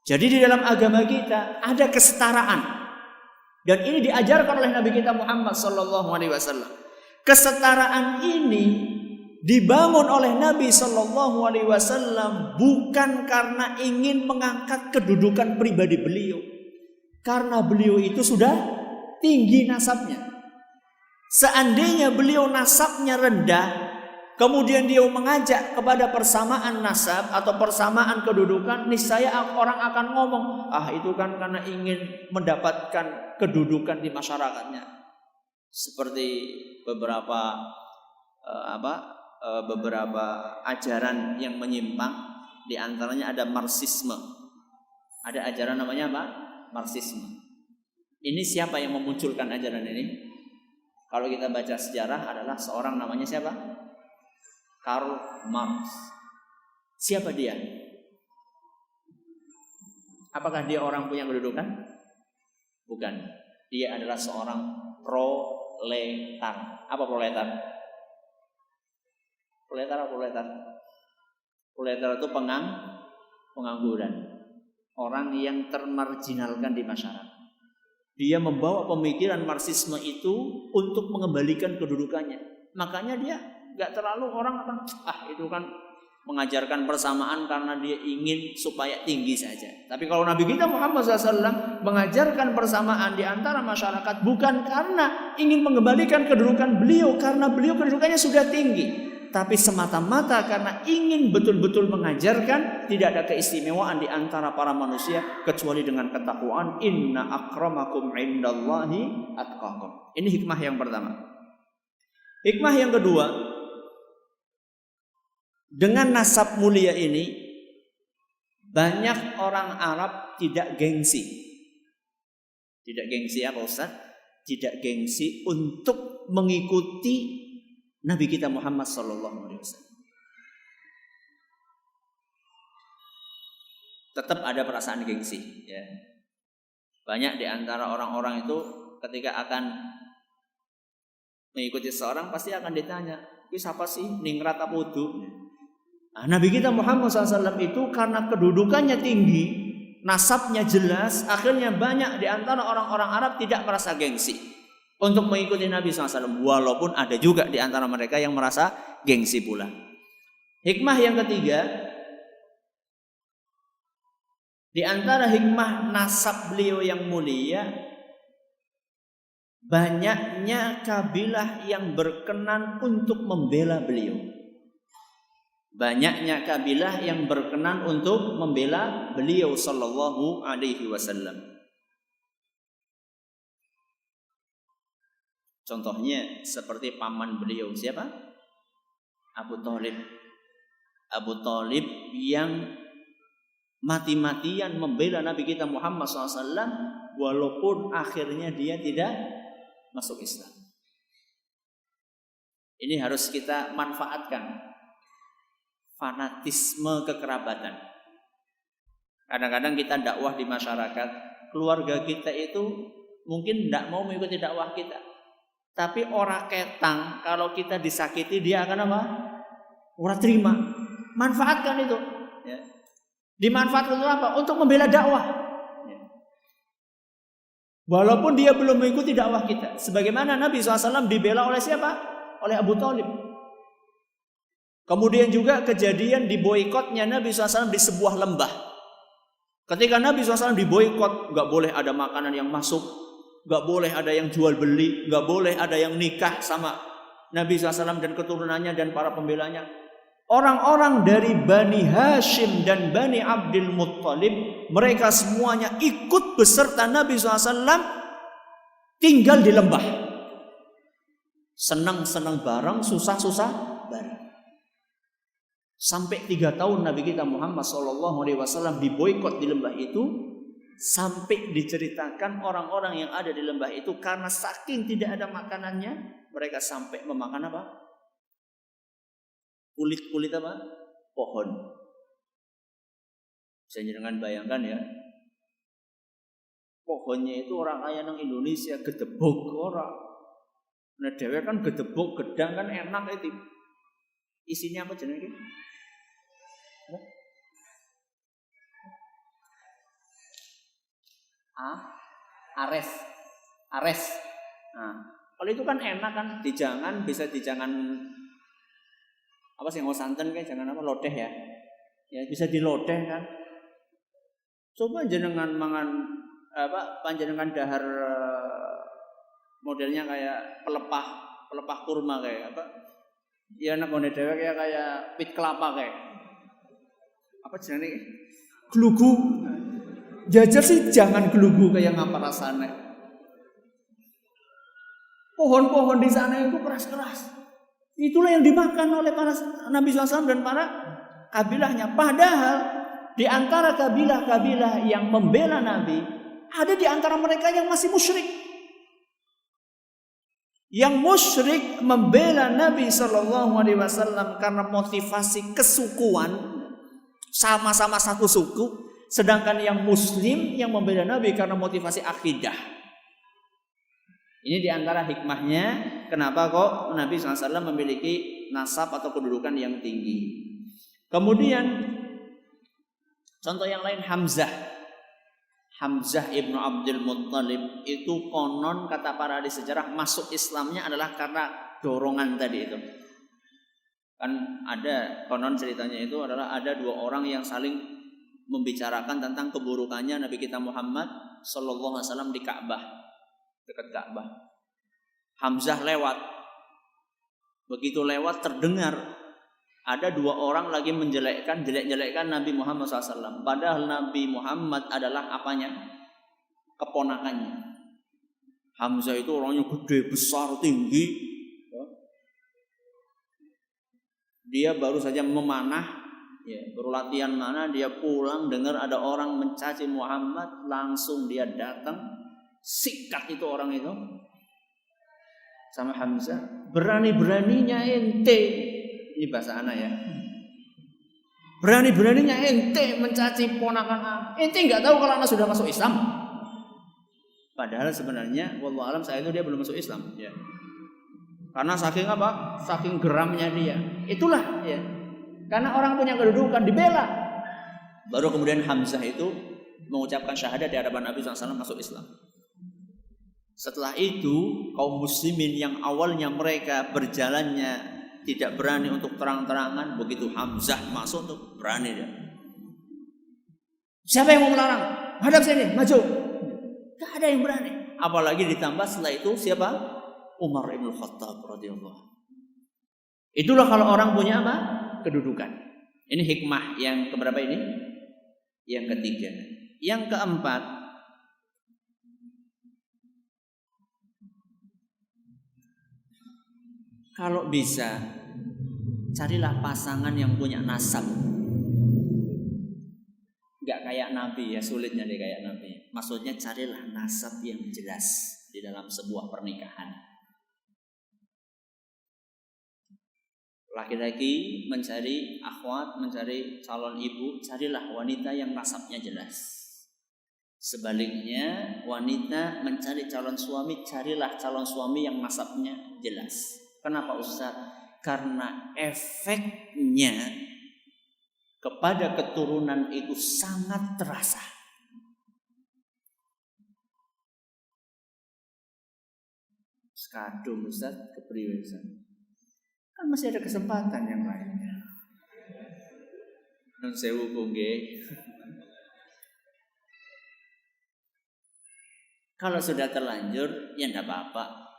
Jadi di dalam agama kita ada kesetaraan. Dan ini diajarkan oleh Nabi kita Muhammad sallallahu alaihi wasallam. Kesetaraan ini dibangun oleh Nabi sallallahu alaihi wasallam bukan karena ingin mengangkat kedudukan pribadi beliau. Karena beliau itu sudah tinggi nasabnya. Seandainya beliau nasabnya rendah, kemudian dia mengajak kepada persamaan nasab atau persamaan kedudukan, niscaya orang akan ngomong, itu kan karena ingin mendapatkan kedudukan di masyarakatnya. Seperti beberapa ajaran yang menyimpang, di antaranya ada Marxisme. Ada ajaran namanya apa? Marxisme. Ini siapa yang memunculkan ajaran ini? Kalau kita baca sejarah adalah seorang namanya siapa? Karl Marx. Siapa dia? Apakah dia orang punya kedudukan? Bukan. Dia adalah seorang proletar. Apa proletar? Proletar apa proletar? Proletar itu pengangguran. Orang yang termarginalkan di masyarakat. Dia membawa pemikiran Marxisme itu untuk mengembalikan kedudukannya. Makanya dia gak terlalu orang akan itu kan mengajarkan persamaan karena dia ingin supaya tinggi saja. Tapi kalau Nabi kita Muhammad SAW mengajarkan persamaan di antara masyarakat bukan karena ingin mengembalikan kedudukan beliau, karena beliau kedudukannya sudah tinggi, tapi semata-mata karena ingin betul-betul mengajarkan tidak ada keistimewaan di antara para manusia kecuali dengan ketakwaan. Inna akramakum indallahi atqakum. Ini hikmah yang pertama. Hikmah yang kedua, dengan nasab mulia ini banyak orang Arab tidak gengsi. Tidak gengsi apa Ustaz? Tidak gengsi untuk mengikuti Nabi kita Muhammad sallallahu alaihi wasallam. Tetap ada perasaan gengsi ya. Banyak di antara orang-orang itu ketika akan mengikuti seorang pasti akan ditanya, "Ini siapa sih? Ningrat apa wudu?" Nabi kita Muhammad SAW itu karena kedudukannya tinggi, nasabnya jelas, akhirnya banyak di antara orang-orang Arab tidak merasa gengsi untuk mengikuti Nabi SAW. Walaupun ada juga di antara mereka yang merasa gengsi pula. Hikmah yang ketiga, di antara hikmah nasab beliau yang mulia, banyaknya kabilah yang berkenan untuk membela beliau. Banyaknya kabilah yang berkenan untuk membela beliau sallallahu alaihi wasallam. Contohnya seperti paman beliau siapa? Abu Thalib. Abu Thalib yang mati-matian membela Nabi kita Muhammad SAW walaupun akhirnya dia tidak masuk Islam. Ini harus kita manfaatkan. Fanatisme kekerabatan. Kadang-kadang kita dakwah di masyarakat, keluarga kita itu mungkin tidak mau mengikuti dakwah kita. Tapi orang ketang kalau kita disakiti dia akan apa? Orang terima. Manfaatkan itu. Ya. Dimanfaatkan untuk apa? Untuk membela dakwah. Ya. Walaupun dia belum mengikuti dakwah kita. Sebagaimana Nabi SAW dibela oleh siapa? Oleh Abu Thalib. Kemudian juga kejadian diboikotnya Nabi SAW di sebuah lembah. Ketika Nabi SAW diboikot, nggak boleh ada makanan yang masuk, Nggak boleh ada yang jual beli, nggak boleh ada yang nikah sama Nabi SAW dan keturunannya dan para pembelanya. Orang-orang dari Bani Hashim dan Bani Abdul Muttalib, mereka semuanya ikut beserta Nabi SAW tinggal di lembah. Senang-senang bareng, susah-susah bareng. Sampai 3 tahun Nabi kita Muhammad SAW diboikot di lembah itu, sampai diceritakan orang-orang yang ada di lembah itu karena saking tidak ada makanannya, mereka sampai memakan apa? Kulit-kulit apa? Pohon. Bisa jangan bayangkan ya. Pohonnya itu orang kaya nang Indonesia gedebok orang. Nah dewe kan gedebok gedang kan enak itu. Isinya apa jenenge? Ares. Nah, kalau itu kan enak kan, dijangan bisa dijangan apa sih nggak santan kayak jangan apa lodeh ya, ya bisa dilodeh kan. Coba jenengan mangan apa panjenengan dahar modelnya kayak pelepah kurma kayak apa? Ya anak boneka dewe kayak pit kelapa kayak apa jenenge? Glugu. Jajar sih jangan gelugu kayak ngapa rasanya. Pohon-pohon di sana itu keras-keras. Itulah yang dimakan oleh para Nabi SAW dan para kabilahnya. Padahal di antara kabilah-kabilah yang membela Nabi, ada di antara mereka yang masih musyrik. Yang musyrik membela Nabi SAW karena motivasi kesukuan, sama-sama satu suku. Sedangkan yang muslim yang membela Nabi karena motivasi akidah. Ini diantara hikmahnya kenapa kok Nabi SAW memiliki nasab atau kedudukan yang tinggi. Kemudian contoh yang lain Hamzah ibnu Abdul Muttalib itu konon kata para ahli sejarah masuk Islamnya adalah karena dorongan tadi itu. Kan ada konon ceritanya itu adalah ada 2 orang yang saling membicarakan tentang keburukannya Nabi kita Muhammad sallallahu alaihi wasallam di Ka'bah, dekat Ka'bah. Hamzah lewat. Begitu lewat terdengar ada 2 orang lagi jelek-jelekkan Nabi Muhammad SAW. Padahal Nabi Muhammad adalah apanya? Keponakannya. Hamzah itu orangnya gede, besar, tinggi. Dia baru saja memanah. Ya, baru latihan mana dia pulang dengar ada orang mencaci Muhammad, langsung dia datang sikat itu orang itu sama Hamzah. Berani-beraninya ente, ini bahasa anak ya, berani-beraninya ente mencaci ponakan ente nggak tahu kalau anak sudah masuk Islam. Padahal sebenarnya wallahu alam saya itu dia belum masuk Islam ya. Karena saking apa? Saking geramnya dia. Itulah ya. Karena orang punya kedudukan dibela. Baru kemudian Hamzah itu mengucapkan syahadat di hadapan Nabi SAW masuk Islam. Setelah itu kaum muslimin yang awalnya mereka berjalannya tidak berani untuk terang-terangan, begitu Hamzah masuk tuh berani dia. Siapa yang mau melarang? Hadap sini, maju. Gak ada yang berani. Apalagi ditambah setelah itu siapa? Umar ibn Khattab radhiyallahu. Itulah kalau orang punya apa? Kedudukan. Ini hikmah yang keberapa ini? Yang ketiga. Yang keempat, kalau bisa carilah pasangan yang punya nasab. Gak kayak Nabi ya, sulitnya deh kayak Nabi. Maksudnya carilah nasab yang jelas di dalam sebuah pernikahan. Laki-laki mencari akhwat, mencari calon ibu, carilah wanita yang nasabnya jelas. Sebaliknya, wanita mencari calon suami, carilah calon suami yang nasabnya jelas. Kenapa Ustaz? Karena efeknya kepada keturunan itu sangat terasa. Sekadung Ustaz, kepriwe Ustaz? Kan masih ada kesempatan yang lainnya. Nun sewu nggih. Kalau sudah terlanjur, ya tidak apa-apa.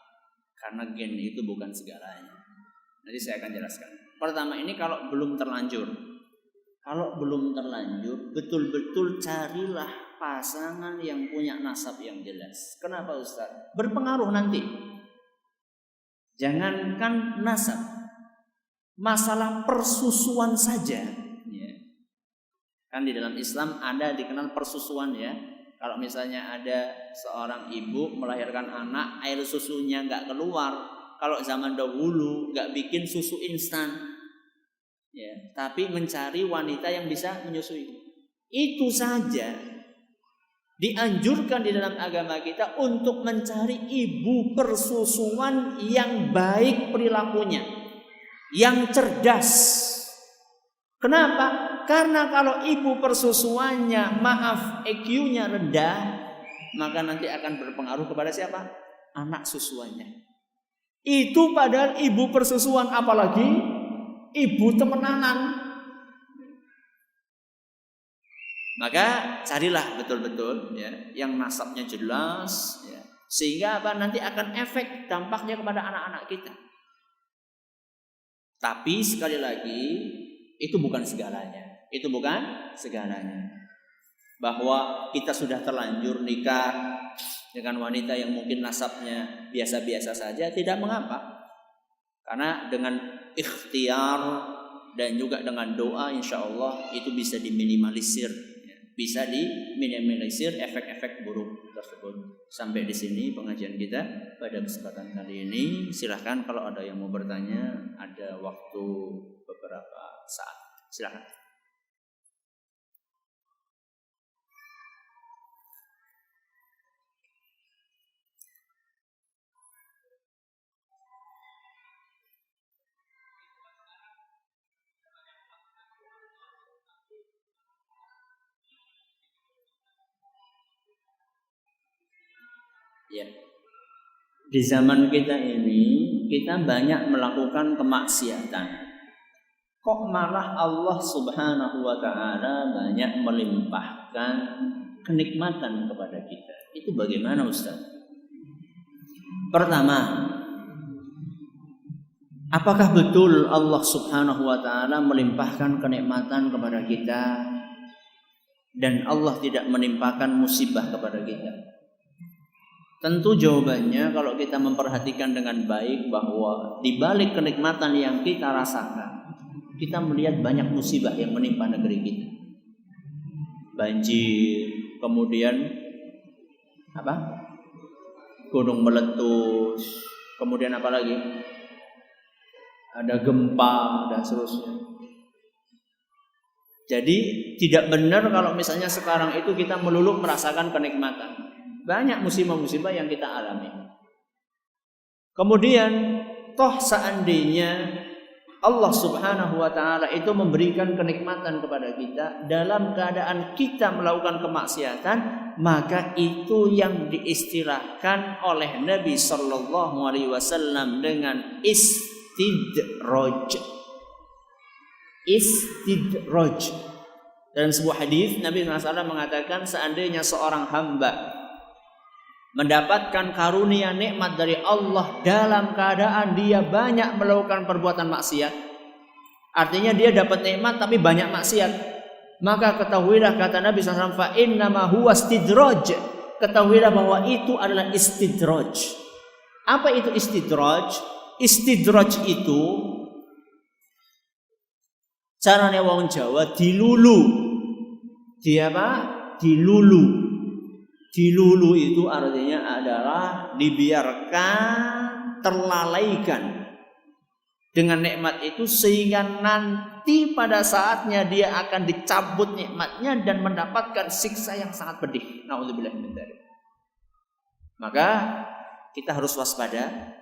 Karena gen itu bukan segalanya. Nanti saya akan jelaskan. Pertama ini kalau belum terlanjur. Kalau belum terlanjur, betul-betul carilah pasangan yang punya nasab yang jelas. Kenapa Ustaz? Berpengaruh nanti. Jangankan nasab, masalah persusuan saja. Ya. Kan di dalam Islam ada dikenal persusuan ya. Kalau misalnya ada seorang ibu melahirkan anak, air susunya nggak keluar. Kalau zaman dahulu nggak bikin susu instan, ya, tapi mencari wanita yang bisa menyusui. Itu saja dianjurkan di dalam agama kita untuk mencari ibu persusuan yang baik perilakunya, yang cerdas. Kenapa? Karena kalau ibu persusuannya, maaf, EQ-nya rendah, maka nanti akan berpengaruh kepada siapa? Anak susuannya. Itu padahal ibu persusuan, apalagi ibu temenanan. Maka carilah betul-betul ya, yang nasabnya jelas ya. Sehingga apa? Nanti akan efek dampaknya kepada anak-anak kita. Tapi sekali lagi, itu bukan segalanya. Itu bukan segalanya. Bahwa kita sudah terlanjur nikah dengan wanita yang mungkin nasabnya biasa-biasa saja, tidak mengapa. Karena dengan ikhtiar dan juga dengan doa, insya Allah itu bisa diminimalisir. Bisa diminimalisir efek-efek buruk tersebut. Sampai di sini pengajian kita pada kesempatan kali ini. Silahkan kalau ada yang mau bertanya, ada waktu beberapa saat. Silahkan. Ya. Di zaman kita ini, kita banyak melakukan kemaksiatan. Kok malah Allah Subhanahu wa ta'ala banyak melimpahkan kenikmatan kepada kita? Itu bagaimana Ustaz? Pertama, apakah betul Allah Subhanahu wa ta'ala melimpahkan kenikmatan kepada kita dan Allah tidak menimpakan musibah kepada kita? Tentu jawabannya kalau kita memperhatikan dengan baik bahwa di balik kenikmatan yang kita rasakan, kita melihat banyak musibah yang menimpa negeri kita. Banjir, kemudian apa? Gunung meletus, kemudian apa lagi? Ada gempa dan seterusnya. Jadi tidak benar kalau misalnya sekarang itu kita melulu merasakan kenikmatan. Banyak musibah-musibah yang kita alami. Kemudian toh seandainya Allah Subhanahu wa ta'ala itu memberikan kenikmatan kepada kita dalam keadaan kita melakukan kemaksiatan, maka itu yang diistilahkan oleh Nabi sallallahu alaihi wasallam dengan istidraj. Istidraj. Dalam sebuah hadis Nabi SAW mengatakan, seandainya seorang hamba mendapatkan karunia nikmat dari Allah dalam keadaan dia banyak melakukan perbuatan maksiat, artinya dia dapat nikmat tapi banyak maksiat, maka ketahuilah, kata Nabi SAW, fa innama huwa istidraj, ketahuilah bahwa itu adalah istidraj. Apa itu istidraj? Istidraj itu caranya wong Jawa dilulu. Dia apa? Dilulu. Dilulu itu artinya adalah dibiarkan, terlalaikan dengan nikmat itu sehingga nanti pada saatnya dia akan dicabut nikmatnya dan mendapatkan siksa yang sangat pedih. Nauzubillah min dzalik. Maka kita harus waspada.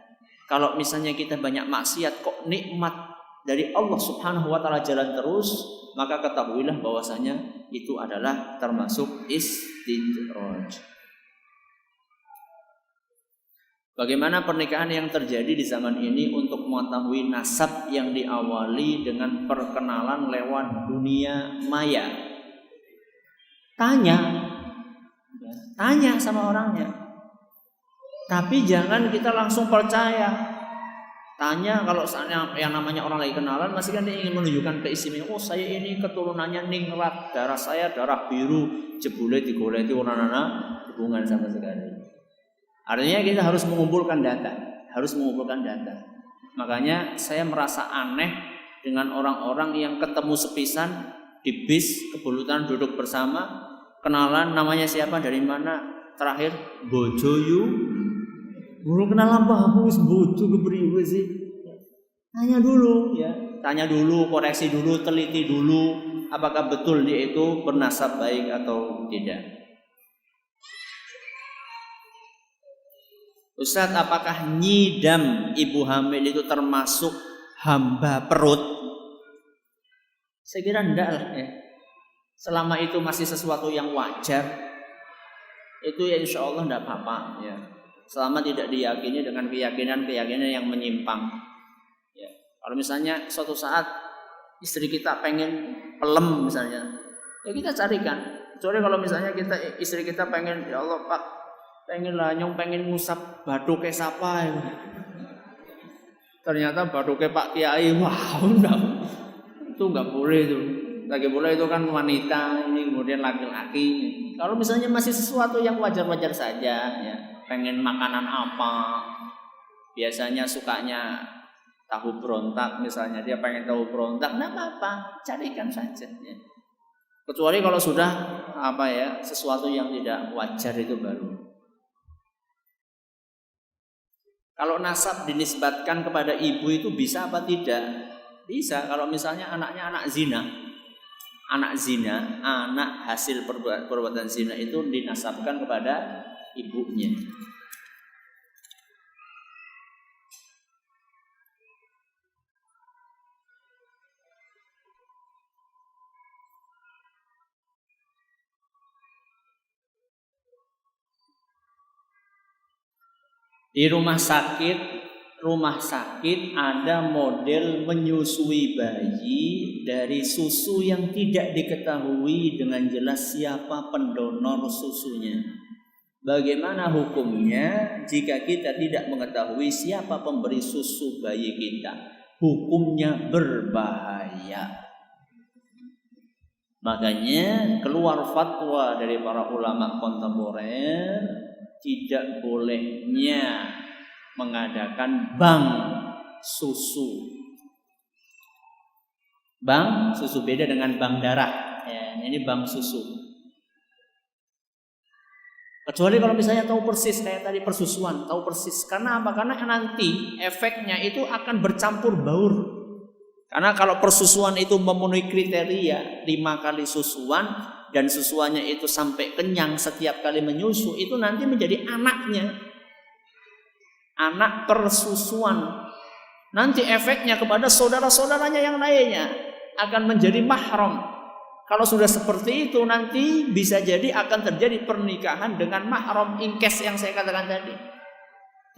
Kalau misalnya kita banyak maksiat kok nikmat dari Allah Subhanahu wa ta'ala jalan terus, maka ketahuilah bahwasanya itu adalah termasuk istidraj. Bagaimana pernikahan yang terjadi di zaman ini untuk mengetahui nasab yang diawali dengan perkenalan lewat dunia maya? Tanya sama orangnya. Tapi jangan kita langsung percaya. Tanya kalau yang namanya orang lagi kenalan, masih kan dia ingin menunjukkan keistimewaan. Oh, saya ini keturunannya ningrat, darah saya darah biru, jebule digoleti orang-orang hubungan sama sekali. Artinya kita harus mengumpulkan data, Makanya saya merasa aneh dengan orang-orang yang ketemu sepisan di bis, kebetulan duduk bersama, kenalan namanya siapa, dari mana, terakhir bojoyu. Mulu kenalan bagus, bojo kepriwe sih? Tanya dulu ya, koreksi dulu, teliti dulu apakah betul dia itu bernasab baik atau tidak. Ustaz, apakah nyidam ibu hamil itu termasuk hamba perut? Saya kira enggak lah ya. Selama itu masih sesuatu yang wajar, itu ya insya Allah enggak apa-apa ya. Selama tidak diyakini dengan keyakinan yang menyimpang. Ya. Kalau misalnya suatu saat istri kita pengen pelem misalnya, ya kita carikan. Kecuali kalau misalnya istri kita pengen, ya Allah Pak, pengen lanyong, pengen ngusap baduke sapa ya. Ternyata baduke Pak Kiai, wah enggak. Itu enggak boleh itu. Lagi boleh itu kan wanita, ini kemudian laki-laki. Kalau misalnya masih sesuatu yang wajar-wajar saja ya. Pengen makanan apa, biasanya sukanya tahu berontak misalnya, dia pengen tahu berontak, enggak apa-apa, carikan saja ya. Kecuali kalau sudah sesuatu yang tidak wajar itu baru. Kalau nasab dinisbatkan kepada ibu itu bisa apa tidak? Bisa. Kalau misalnya anaknya anak zina, anak hasil perbuatan zina itu dinasabkan kepada ibunya. Di rumah sakit ada model menyusui bayi dari susu yang tidak diketahui dengan jelas siapa pendonor susunya. Bagaimana hukumnya jika kita tidak mengetahui siapa pemberi susu bayi kita? Hukumnya berbahaya. Makanya keluar fatwa dari para ulama kontemporer tidak bolehnya mengadakan bank susu. Bank susu beda dengan bank darah. Ya, ini bank susu. Kecuali kalau misalnya tahu persis kayak tadi persusuan, tahu persis. Karena apa? Karena nanti efeknya itu akan bercampur baur. Karena kalau persusuan itu memenuhi kriteria 5 kali susuan dan susuannya itu sampai kenyang setiap kali menyusu, itu nanti menjadi anaknya. Anak persusuan. Nanti efeknya kepada saudara-saudaranya yang lainnya akan menjadi mahram. Kalau sudah seperti itu nanti bisa jadi akan terjadi pernikahan dengan mahram ingkes yang saya katakan tadi.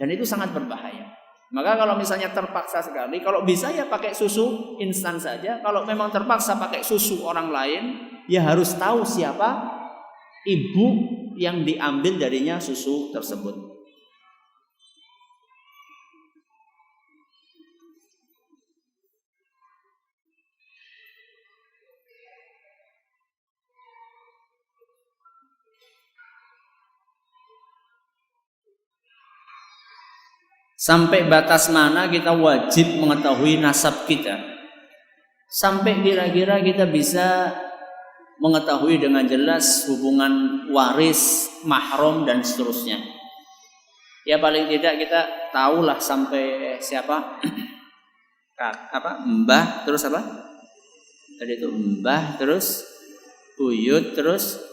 Dan itu sangat berbahaya. Maka kalau misalnya terpaksa sekali, kalau bisa ya pakai susu instan saja. Kalau memang terpaksa pakai susu orang lain, ya harus tahu siapa ibu yang diambil darinya susu tersebut. Sampai batas mana kita wajib mengetahui nasab kita? Sampai kira-kira kita bisa mengetahui dengan jelas hubungan waris, mahram dan seterusnya. Ya paling tidak kita tahulah sampai siapa? Mbah terus apa? Tadi itu mbah terus buyut terus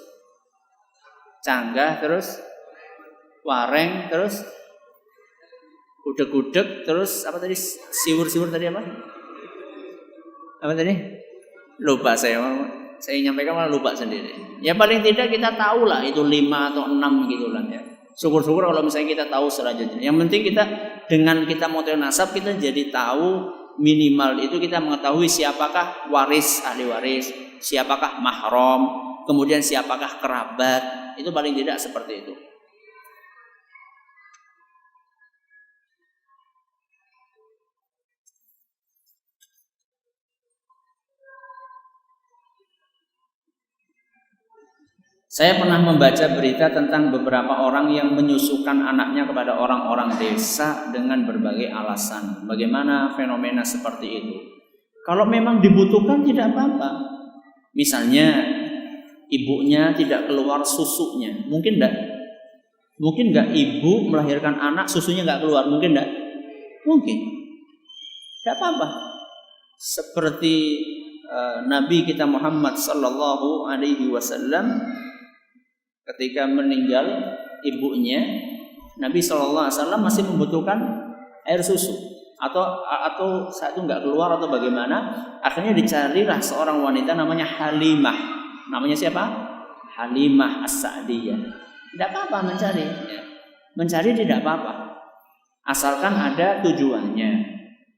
canggah terus wareng terus udeg-udeg terus apa tadi, siwur-siwur tadi apa tadi, lupa saya nyampaikan malah lupa sendiri. Ya paling tidak kita tahu lah itu 5 atau 6 gitu lah ya. Syukur-syukur kalau misalnya kita tahu selanjutnya. Yang penting kita dengan kita mau tahu nasab, kita jadi tahu minimal itu kita mengetahui siapakah waris, ahli waris, siapakah mahram, kemudian siapakah kerabat. Itu paling tidak seperti itu. Saya pernah membaca berita tentang beberapa orang yang menyusukan anaknya kepada orang-orang desa dengan berbagai alasan. Bagaimana fenomena seperti itu? Kalau memang dibutuhkan tidak apa-apa. Misalnya ibunya tidak keluar susunya, mungkin enggak? Mungkin enggak ibu melahirkan anak susunya enggak keluar? Mungkin enggak? Mungkin. Enggak apa-apa. Seperti Nabi kita Muhammad sallallahu alaihi wasallam ketika meninggal ibunya, Nabi sallallahu alaihi wasallam masih membutuhkan air susu atau saat itu enggak keluar atau bagaimana, akhirnya dicarilah seorang wanita namanya Halimah. Namanya siapa? Halimah As-Sa'diyah. Tidak apa-apa mencari. Mencari tidak apa-apa. Asalkan ada tujuannya,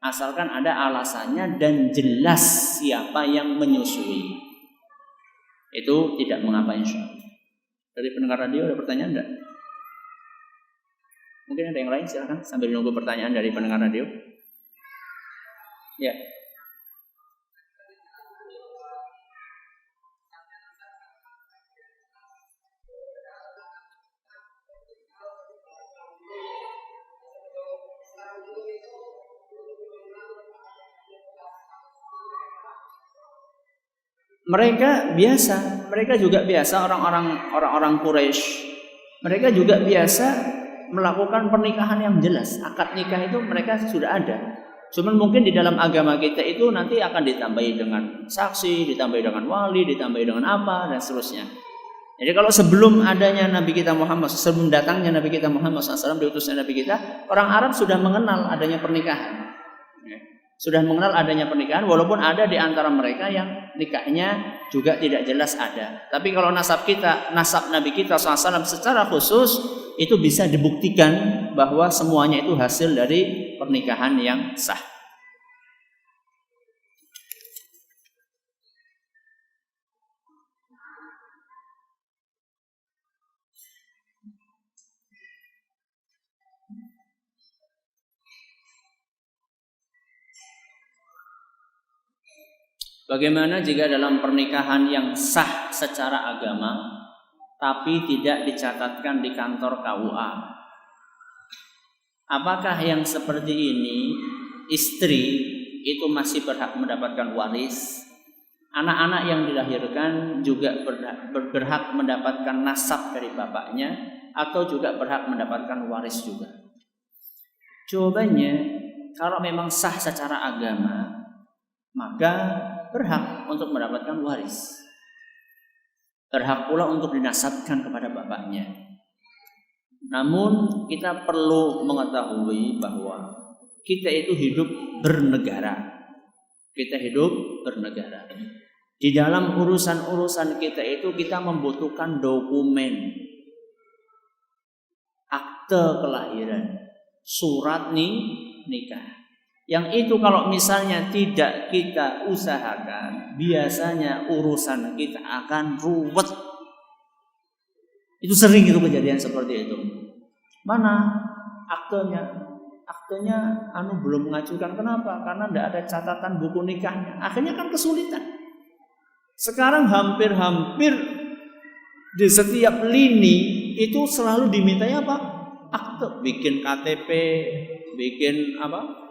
asalkan ada alasannya dan jelas siapa yang menyusui. Itu tidak mengapa insyaallah. Dari pendengar radio ada pertanyaan enggak? Mungkin ada yang lain, silakan sambil nunggu pertanyaan dari pendengar radio. Ya. Mereka juga biasa orang-orang Quraisy. Mereka juga biasa melakukan pernikahan yang jelas. Akad nikah itu mereka sudah ada. Cuman mungkin di dalam agama kita itu nanti akan ditambahi dengan saksi, ditambahi dengan wali, ditambahi dengan apa dan seterusnya. Jadi kalau sebelum adanya Nabi kita Muhammad, sebelum datangnya Nabi kita Muhammad SAW, diutusnya Nabi kita, orang Arab sudah mengenal adanya pernikahan. Sudah mengenal adanya pernikahan, walaupun ada di antara mereka yang nikahnya juga tidak jelas ada. Tapi kalau nasab Nabi kita SAW secara khusus itu bisa dibuktikan bahwa semuanya itu hasil dari pernikahan yang sah. Bagaimana jika dalam pernikahan yang sah secara agama tapi tidak dicatatkan di kantor KUA? Apakah yang seperti ini istri itu masih berhak mendapatkan waris? Anak-anak yang dilahirkan juga berhak mendapatkan nasab dari bapaknya atau juga berhak mendapatkan waris juga? Jawabannya, kalau memang sah secara agama, maka berhak untuk mendapatkan waris. Berhak pula untuk dinasabkan kepada bapaknya. Namun kita perlu mengetahui bahwa kita itu hidup bernegara. Kita hidup bernegara. Di dalam urusan-urusan kita itu kita membutuhkan dokumen, akte kelahiran, surat nikah. Yang itu kalau misalnya tidak kita usahakan, biasanya urusan kita akan ruwet. Itu sering itu kejadian seperti itu. Mana aktenya? Aktenya belum mengajukan. Kenapa? Karena tidak ada catatan buku nikahnya. Akhirnya kan kesulitan. Sekarang hampir-hampir di setiap lini itu selalu dimintai apa? Akte. Bikin KTP, bikin apa?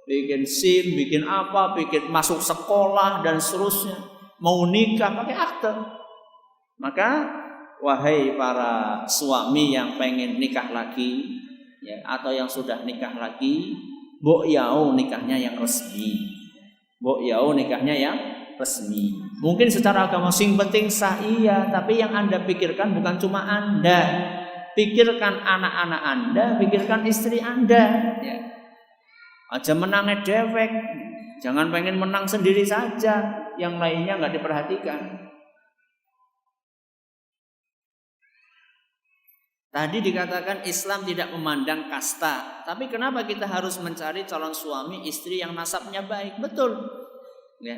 Bikin SIM, bikin apa, bikin masuk sekolah dan seterusnya. Mau nikah pakai akte. Maka wahai para suami yang pengen nikah lagi, ya, atau yang sudah nikah lagi, mbok yau nikahnya yang resmi. Mbok yau nikahnya yang resmi. Mungkin secara agama sing penting sah iya, tapi yang Anda pikirkan bukan cuma Anda. Pikirkan anak-anak Anda, pikirkan istri Anda, ya. Aja menangnya dewek, jangan pengen menang sendiri saja, yang lainnya nggak diperhatikan. Tadi dikatakan Islam tidak memandang kasta, tapi kenapa kita harus mencari calon suami istri yang nasabnya baik? Betul, ya.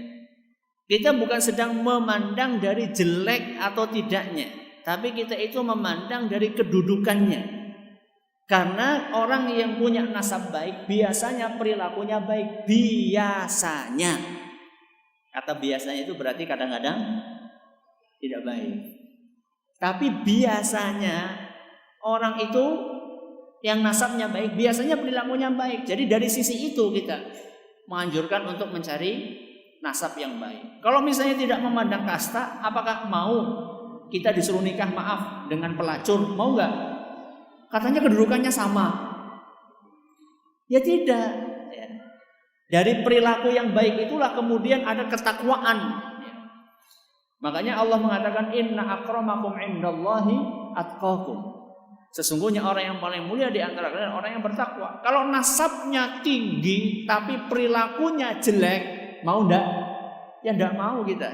Kita bukan sedang memandang dari jelek atau tidaknya, tapi kita itu memandang dari kedudukannya. Karena orang yang punya nasab baik biasanya perilakunya baik. Biasanya. Kata biasanya itu berarti kadang-kadang tidak baik. Tapi biasanya orang itu yang nasabnya baik, biasanya perilakunya baik. Jadi dari sisi itu kita menganjurkan untuk mencari nasab yang baik. Kalau misalnya tidak memandang kasta, apakah mau kita disuruh nikah maaf dengan pelacur? Mau nggak? Katanya kedudukannya sama. Ya tidak. Ya. Dari perilaku yang baik itulah kemudian ada ketakwaan. Ya. Makanya Allah mengatakan inna akramakum indallahi atqakum. Sesungguhnya orang yang paling mulia di antara kalian orang yang bertakwa. Kalau nasabnya tinggi tapi perilakunya jelek, mau enggak? Ya enggak mau kita.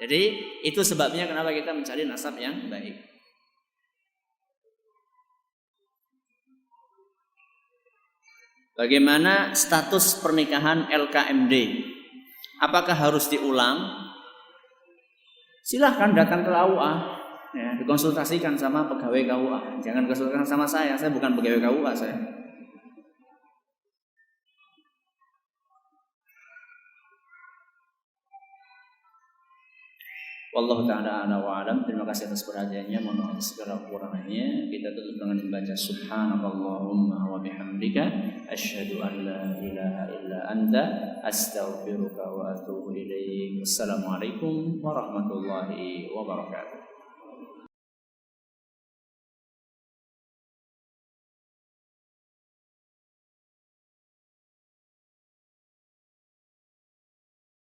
Jadi itu sebabnya kenapa kita mencari nasab yang baik. Bagaimana status pernikahan LKMD? Apakah harus diulang? Silahkan datang ke KUA, ya, dikonsultasikan sama pegawai KUA. Jangan konsultasikan sama saya bukan pegawai KUA saya. Wallahu ta'ala a'la wa a'lam. Terima kasih atas perhatiannya. Mohon maaf segala kekurangannya. Kita tutup dengan membaca subhanakallahumma wa bihamdika asyhadu an la ilaha illa anta astaghfiruka wa atubu ilaik. Wassalamualaikum warahmatullahi wabarakatuh.